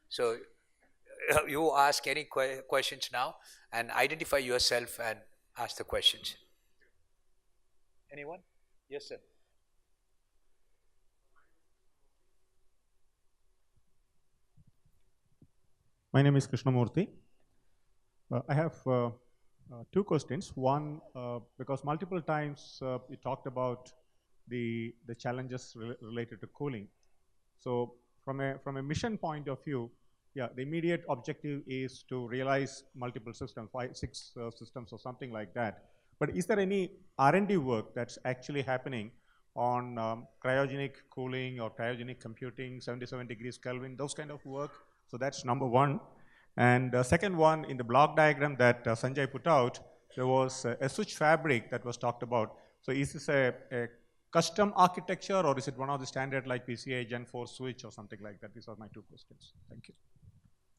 So you ask any questions now and identify yourself and ask the questions. Anyone? Yes, sir. My name is Krishnamurthy. I have two questions. One, because multiple times we talked about the challenges related to cooling. So from a mission point of view, yeah, the immediate objective is to realize multiple systems, 5, 6 systems or something like that. But is there any R&D work that's actually happening on cryogenic cooling or cryogenic computing, 77 degrees Kelvin, those kind of work? So that's number one. And second one, in the block diagram that Sanjay put out, there was a switch fabric that was talked about. So is this a custom architecture, or is it one of the standard like PCI Gen 4 switch or something like that? These are my two questions. Thank you.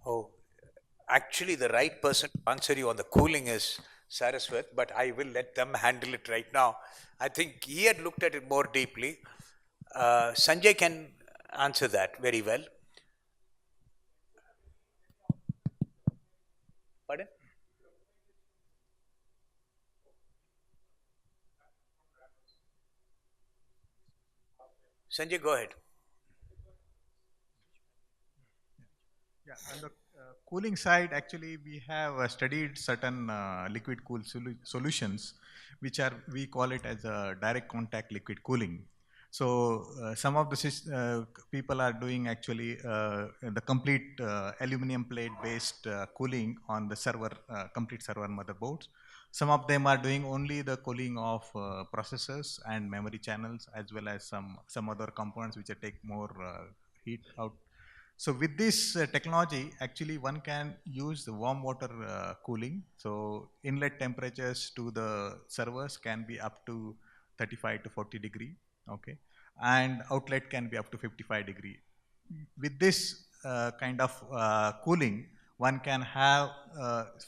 Oh, actually, the right person to answer you on the cooling is Saraswat, but I will let them handle it right now. I think he had looked at it more deeply. Sanjay can answer that very well. Pardon? Sanjay, go ahead. Yeah, on the cooling side, actually, we have studied certain liquid cool solutions, which are, we call it as a direct contact liquid cooling. So some of the people are doing actually the complete aluminum plate based cooling on the server, complete server motherboards. Some of them are doing only the cooling of processors and memory channels, as well as some other components which take more heat out. So with this technology, actually one can use the warm water cooling. So inlet temperatures to the servers can be up to 35 to 40 degree, okay, and outlet can be up to 55 degree. With this kind of cooling, one can have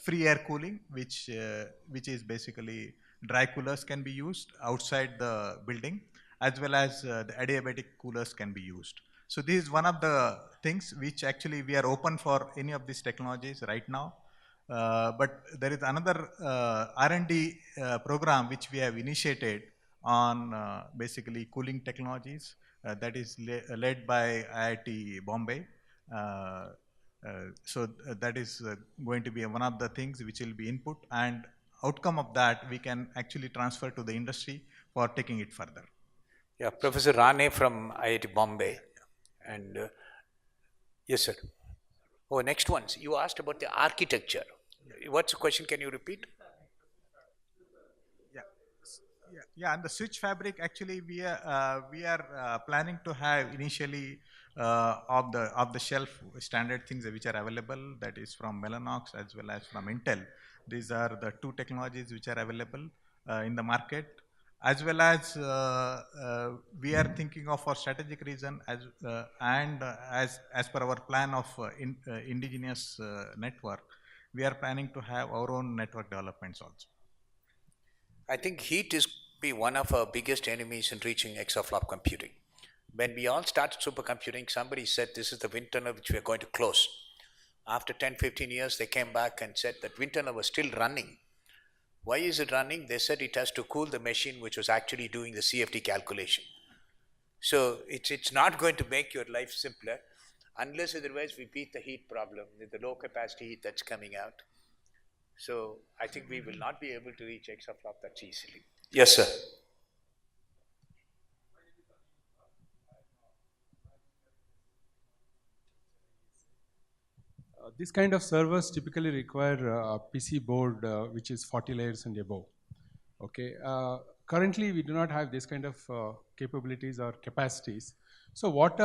free air cooling, which is basically dry coolers can be used outside the building, as well as the adiabatic coolers can be used. So this is one of the things which actually we are open for any of these technologies right now. But there is another R&D program which we have initiated on basically cooling technologies that is led by IIT Bombay. So that is going to be one of the things which will be input, and outcome of that we can actually transfer to the industry for taking it further. Yeah, Professor Rane from IIT Bombay. And yes, sir. Oh, next ones. You asked about the architecture. What's the question? Can you repeat? Yeah, and the switch fabric, actually we are planning to have initially of the shelf standard things which are available, that is from Mellanox as well as from Intel. These are the two technologies which are available in the market, as well as we are thinking of, for strategic reason, as per our plan of indigenous network, we are planning to have our own network developments also. I think heat is be one of our biggest enemies in reaching exaflop computing. When we all started supercomputing, somebody said this is the wind tunnel which we are going to close. After 10, 15 years, they came back and said that wind tunnel was still running. Why is it running? They said it has to cool the machine which was actually doing the CFD calculation. So it's not going to make your life simpler unless otherwise we beat the heat problem with the low capacity heat that's coming out. So I think we will not be able to reach exaflop that easily. Yes, sir. This kind of servers typically require a PC board which is 40 layers and above. Okay. Currently, we do not have this kind of capabilities or capacities. So, what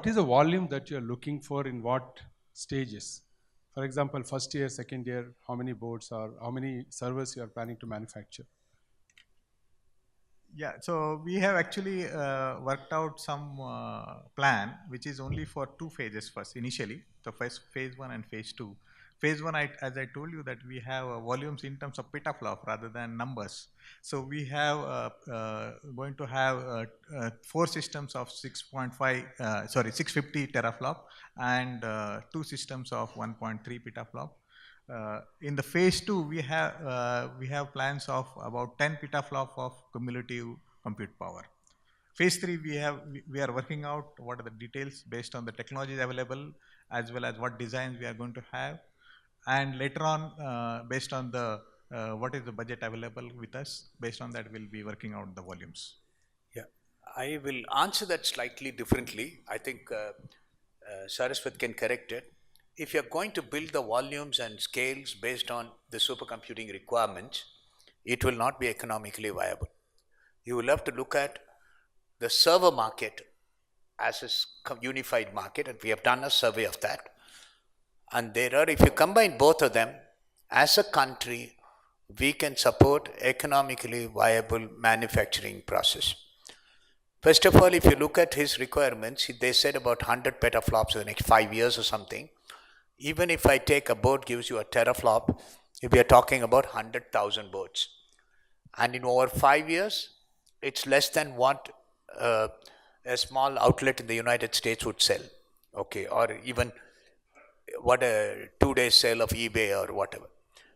is the volume that you are looking for in what stages? For example, first year, second year, how many boards or how many servers you are planning to manufacture? Yeah, so we have actually worked out some plan which is only for two phases first initially. So first phase 1 and phase 2, phase one, as I told you, that we have volumes in terms of petaflop rather than numbers. So we have going to have 4 systems of 650 teraflop and 2 systems of 1.3 petaflop. In the phase 2, we have plans of about 10 petaflop of cumulative compute power. Phase 3, we are working out what are the details based on the technologies available, as well as what designs we are going to have, and later on, based on the what is the budget available with us, based on that we'll be working out the volumes. Yeah, I will answer that slightly differently. I think Saraswat can correct it. If you're going to build the volumes and scales based on the supercomputing requirements, it will not be economically viable. You will have to look at the server market as a unified market, and we have done a survey of that. And there are, if you combine both of them, as a country, we can support economically viable manufacturing process. First of all, if you look at his requirements, they said about 100 petaflops in the next 5 years or something. Even if I take a board gives you a teraflop, if we are talking about 100,000 boards. And in over 5 years, it's less than what a small outlet in the United States would sell, okay, or even what a 2-day sale of eBay or whatever.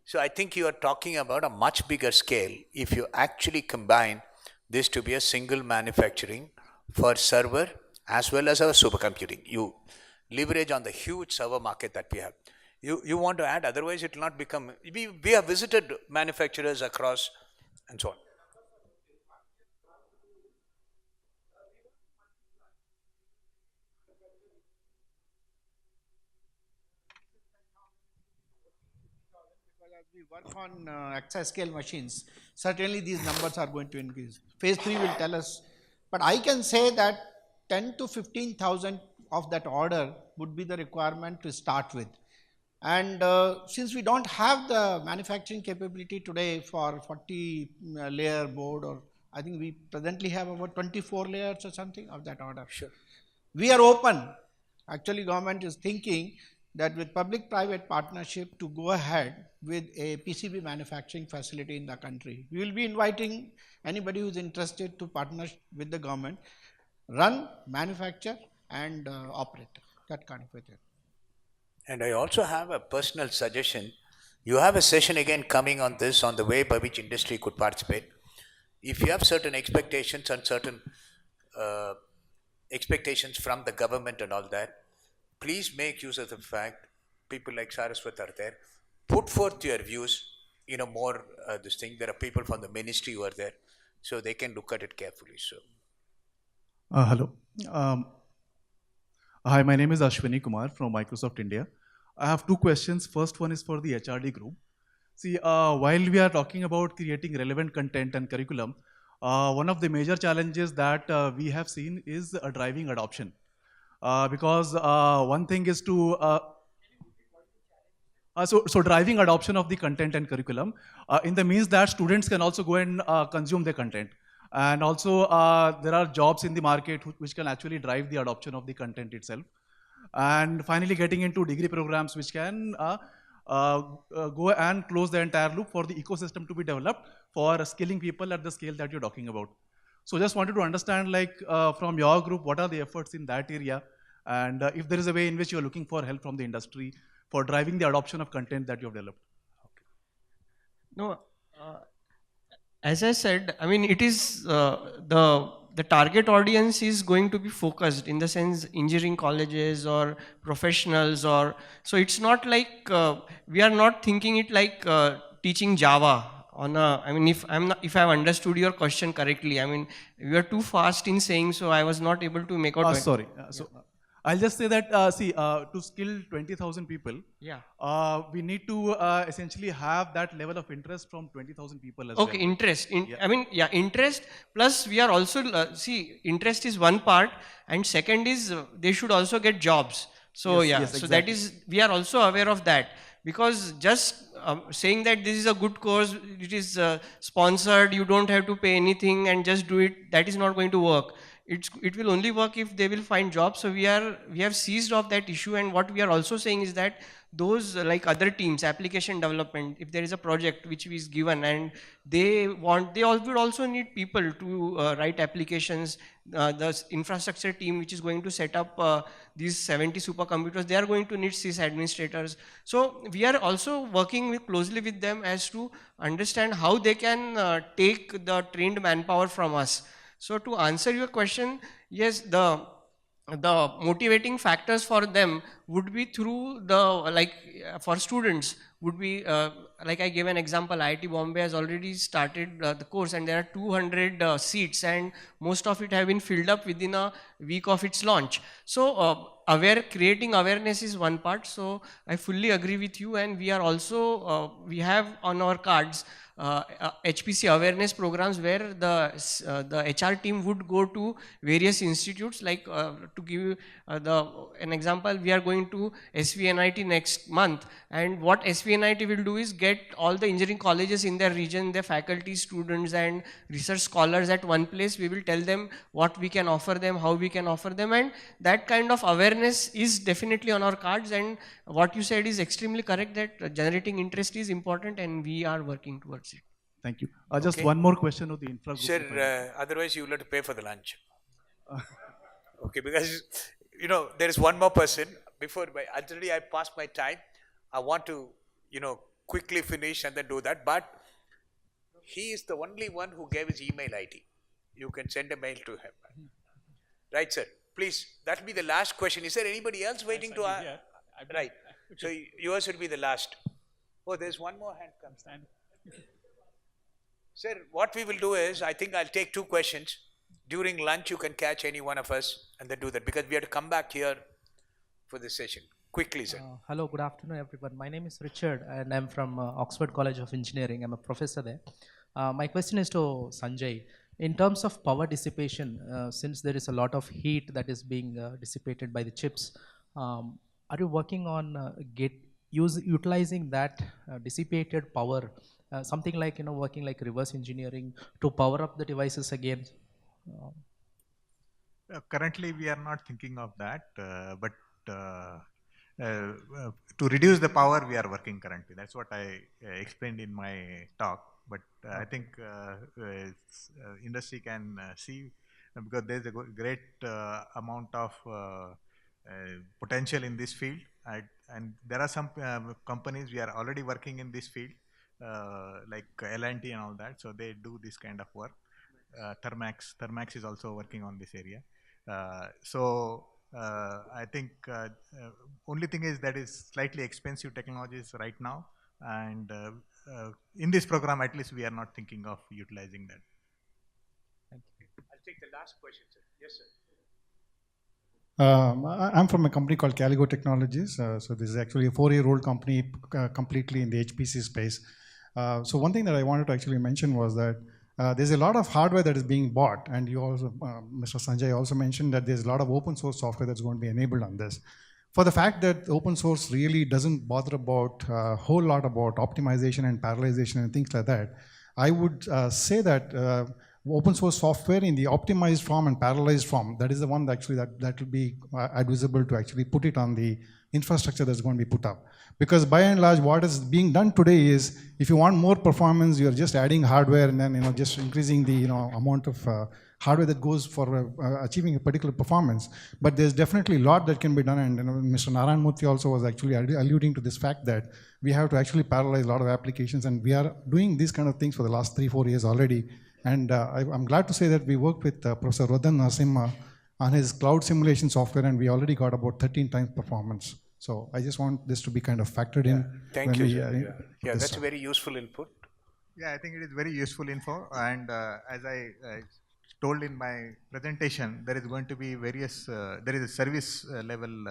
So I think you are talking about a much bigger scale if you actually combine this to be a single manufacturing for server as well as our supercomputing. You leverage on the huge server market that we have. You want to add, otherwise it will not become, we have visited manufacturers across and so on. As we work on exascale machines, certainly these numbers are going to increase. Phase 3 will tell us, but I can say that 10 to 15,000 of that order would be the requirement to start with. And since we don't have the manufacturing capability today for 40 layer board, or I think we presently have about 24 layers or something of that order. Sure. We are open. Actually, government is thinking that with public-private partnership to go ahead with a PCB manufacturing facility in the country. We will be inviting anybody who is interested to partner with the government, run, manufacture and operate, that kind of a thing. And I also have a personal suggestion. You have a session again coming on this, on the way by which industry could participate. If you have certain expectations and certain expectations from the government and all that, please make use of the fact people like Saraswat are there. Put forth your views in a more this thing. There are people from the ministry who are there, so they can look at it carefully. So, hello. Hi, my name is Ashwini Kumar from Microsoft India. I have 2 questions. First one is for the HRD group. See, while we are talking about creating relevant content and curriculum, one of the major challenges that we have seen is driving adoption. Because one thing is to so driving adoption of the content and curriculum in the means that students can also go and consume the content, and also there are jobs in the market which can actually drive the adoption of the content itself, and finally getting into degree programs which can go and close the entire loop for the ecosystem to be developed for skilling people at the scale that you're talking about. So just wanted to understand, like from your group, what are the efforts in that area, and if there is a way in which you're looking for help from the industry for driving the adoption of content that you've developed. Okay. No, as I said, I mean, it is the target audience is going to be focused in the sense engineering colleges or professionals, or so it's not like we are not thinking it like teaching Java on a, I mean, if I've understood your question correctly, I mean, you are too fast in saying, so I was not able to make out. Sorry. So I'll just say that, to skill 20,000 people, we need to essentially have that level of interest from 20,000 people as well. Okay, interest. I mean, interest, plus we are also, interest is one part, and second is they should also get jobs. So yes, so exactly. That is, we are also aware of that, because just saying that this is a good course, it is sponsored, you don't have to pay anything and just do it, that is not going to work. it will only work if they will find jobs. So we have seized of that issue, and what we are also saying is that those like other teams, application development, if there is a project which is given and they would also need people to write applications. The infrastructure team which is going to set up these 70 supercomputers, they are going to need sys administrators. So we are also working closely with them as to understand how they can take the trained manpower from us. So to answer your question, yes, the motivating factors for them would be through the, like for students would be like I gave an example, IIT Bombay has already started the course, and there are 200 seats, and most of it have been filled up within a week of its launch. So creating awareness is one part. So I fully agree with you, and we are also we have on our cards HPC awareness programs where the HR team would go to various institutes. Like to give an example, we are going to SVNIT next month, and what SVNIT will do is get all the engineering colleges in their region, their faculty, students and research scholars at one place. We will tell them what we can offer them, how we can offer them, and that kind of awareness is definitely on our cards. And what you said is extremely correct, that generating interest is important, and we are working towards it. Thank you. Just Okay. one more question of the infra group. Sir, otherwise you will have to pay for the lunch. Okay, because there is one more person. Already I passed my time. I want to quickly finish and then do that. But he is the only one who gave his email ID. You can send a mail to him. Right, sir? Please, that will be the last question. Is there anybody else waiting to ask? Right. So yours will be the last. Oh, there's one more hand comes. Sir, what we will do is, I think I'll take 2 questions. During lunch, you can catch any one of us and then do that, because we have to come back here for this session. Quickly, sir. Hello, good afternoon, everyone. My name is Richard, and I'm from Oxford College of Engineering. I'm a professor there. My question is to Sanjay. In terms of power dissipation, since there is a lot of heat that is being dissipated by the chips, are you working on utilizing that dissipated power, something like working like reverse engineering to power up the devices again? Currently, we are not thinking of that, but to reduce the power, we are working currently. That's what I explained in my talk. But I think industry can see, because there is a great amount of potential in this field, and there are some companies we are already working in this field, like L&T and all that. So they do this kind of work. Thermax is also working on this area. I think only thing is that is slightly expensive technologies right now, and in this program at least we are not thinking of utilizing that. Thank you. I'll take the last question, sir. Yes, sir. I'm from a company called Caligo Technologies. So this is actually a 4-year-old company completely in the HPC space. So one thing that I wanted to actually mention was that there's a lot of hardware that is being bought, and you also, Mr. Sanjay also mentioned that there's a lot of open source software that's going to be enabled on this. For the fact that open source really doesn't bother about a whole lot about optimization and parallelization and things like that, I would say that open source software in the optimized form and parallelized form, that is the one that actually that will be advisable to actually put it on the infrastructure that's going to be put up. Because by and large, what is being done today is, if you want more performance, you're just adding hardware and then just increasing the amount of hardware that goes for achieving a particular performance. But there's definitely a lot that can be done, and Mr. Narayan Murthy also was actually alluding to this fact that we have to actually parallelize a lot of applications, and we are doing these kind of things for the last 3-4 years already. And I'm glad to say that we worked with Professor Rodhan Narasimha on his cloud simulation software, and we already got about 13 times performance. So I just want this to be kind of factored in. Thank you, sir. Yeah, that's a very useful input. Yeah, I think it is very useful info, and as I told in my presentation, there is going to be various, there is a service level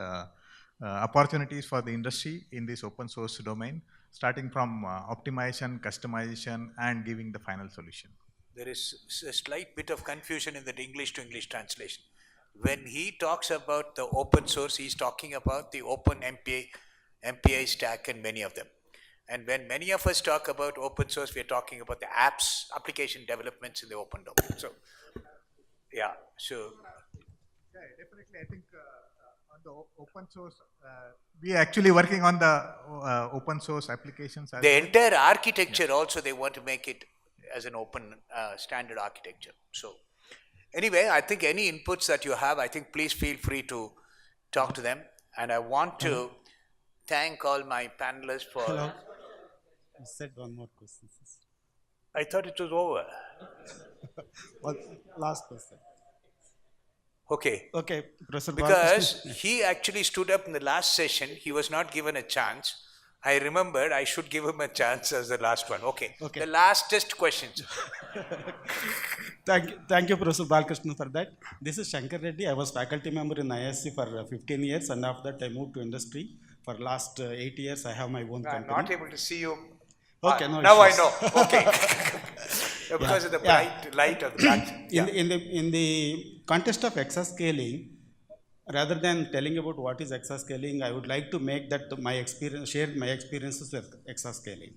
opportunities for the industry in this open source domain, starting from optimization, customization, and giving the final solution. There is a slight bit of confusion in the English to English translation. When he talks about the open source, he's talking about the open MPI stack and many of them. And when many of us talk about open source, we're talking about the application developments in the open domain. So Yeah, so Yeah, definitely. I think on the open source, we are actually working on the open source applications. As the well. entire architecture also they want to make it as an open standard architecture. So anyway, I think any inputs that you have, I think please feel free to talk to them. And I want to thank all my panelists for. Hello. You said one more question. I thought it was over. Well, last question. Okay. Okay, Professor Because Balakrishnan. he actually stood up in the last session, he was not given a chance. I remembered I should give him a chance as the last one. Okay. Okay. The lastest questions. Thank you, Professor Balakrishnan, for that. This is Shankar Reddy. I was faculty member in ISC for 15 years, and after that I moved to industry. For last 8 years, I have my own I'm company. not able to see you. Okay, no now issues. I know. Okay. Because of the bright light of the back. In the context of exascaling, rather than telling about what is exascaling, I would like to make that share my experiences with exascaling.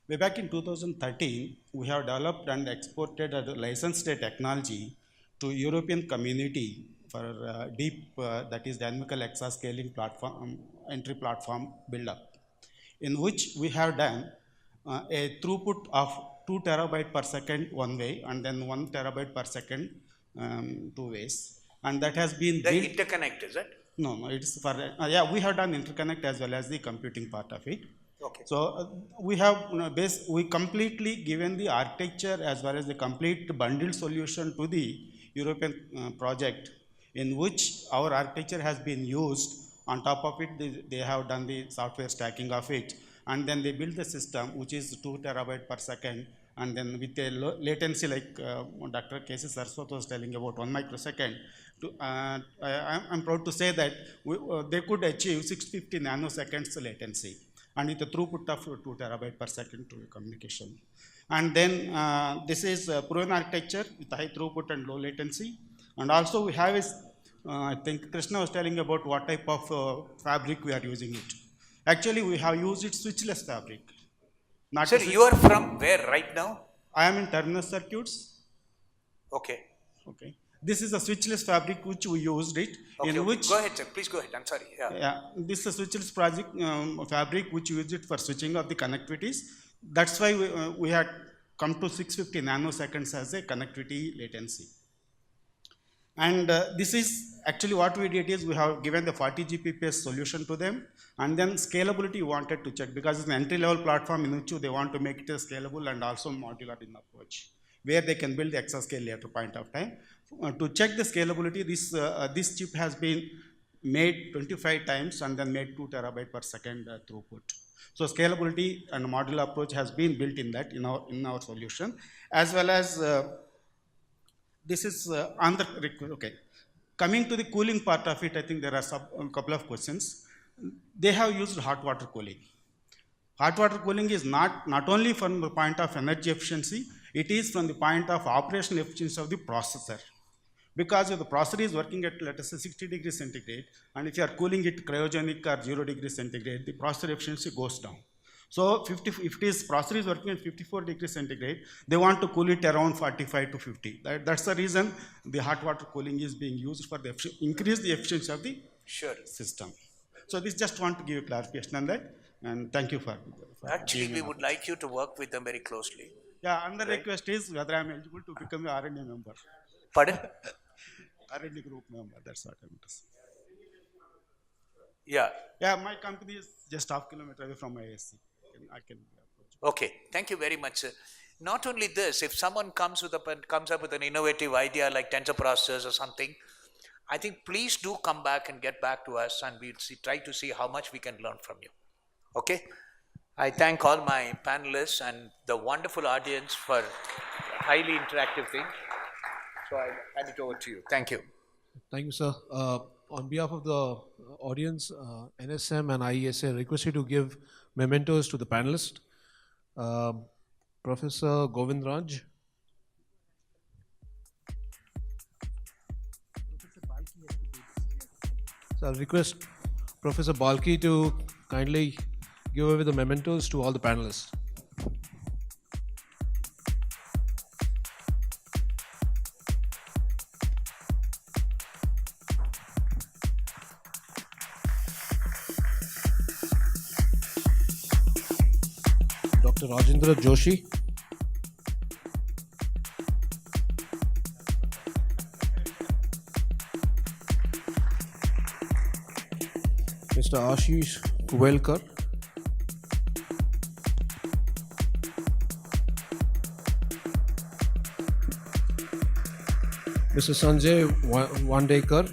Way back in 2013, we have developed and exported a licensed technology to European community for deep, that is dynamical exascaling platform, entry platform build-up, in which we have done a throughput of 2 terabyte per second one way and then 1 terabyte per second two ways. And that has been The built. interconnect, is it? No, it's for, yeah, we have done interconnect as well as the computing part of it. Okay. So we have, we completely given the architecture as well as the complete bundled solution to the European project, in which our architecture has been used. On top of it, they have done the software stacking of it, and then they build the system which is 2 terabyte per second, and then with a latency like Dr. K.C. Saraswat was telling about 1 microsecond. I'm proud to say that they could achieve 650 nanoseconds latency, and with a throughput of 2 terabyte per second to communication. And then this is proven architecture with high throughput and low latency. And also we have is, I think Krishna was telling about what type of fabric we are using it. Actually, we have used it switchless fabric. Sir, you are from where right now? I am in terminal circuits. Okay. Okay. This is a switchless fabric which we used it. Okay, in which go ahead, sir. Please go ahead. I'm sorry. Yeah, this is a switchless project fabric which we used it for switching of the connectivities. That's why we had come to 650 nanoseconds as a connectivity latency. And this is actually what we did is we have given the 40 Gbps solution to them, and then scalability we wanted to check because it's an entry level platform in which they want to make it scalable and also modular in approach, where they can build the exascale later point of time. To check the scalability, this chip has been made 25 times and then made 2 terabyte per second throughput. So scalability and modular approach has been built in that in our solution, as well as this is on the okay. Coming to the cooling part of it, I think there are a couple of questions. They have used hot water cooling. Hot water cooling is not only from the point of energy efficiency, it is from the point of operational efficiency of the processor. Because if the processor is working at, let us say, 60 degrees centigrade, and if you are cooling it cryogenic or 0 degrees centigrade, the processor efficiency goes down. So if it is processor is working at 54 degrees centigrade, they want to cool it around 45 to 50. That's the reason the hot water cooling is being used for the increase the efficiency of the system. So this just want to give you clarification on that, and thank you for Actually, we would like you to work with them very closely. Yeah, another request is whether I am eligible to become an R&D member. Pardon? R&D group member, that's what I want to say. Yeah. Yeah, my company is just half kilometer away from ISC. I can approach. Okay, thank you very much, sir. Not only this, if someone comes up with an innovative idea like tensor processors or something, I think please do come back and get back to us, and we'll try to see how much we can learn from you. Okay? I thank all my panelists and the wonderful audience for highly interactive thing. So I hand it over to you. Thank you. Thank you, sir. On behalf of the audience, NSM and IESA request you to give mementos to the panelists. Professor Govind Raj. So I'll request Professor Balki to kindly give away the mementos to all the panelists. Mr. Rajendra Joshi. Mr. Ashish Kuvelkar. Mr. Sanjay Wandekar.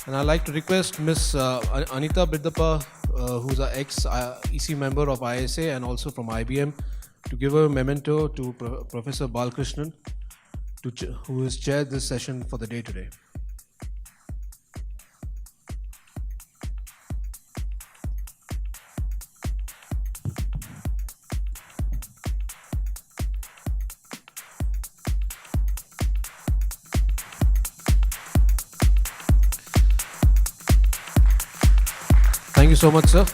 And I'd like to request Ms. Anita Bidappa, who's an ex-EC member of ISA and also from IBM, to give a memento to Professor Balkrishnan, who has chaired this session for the day today. Thank you so much, sir.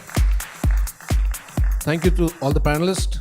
Thank you to all the panelists.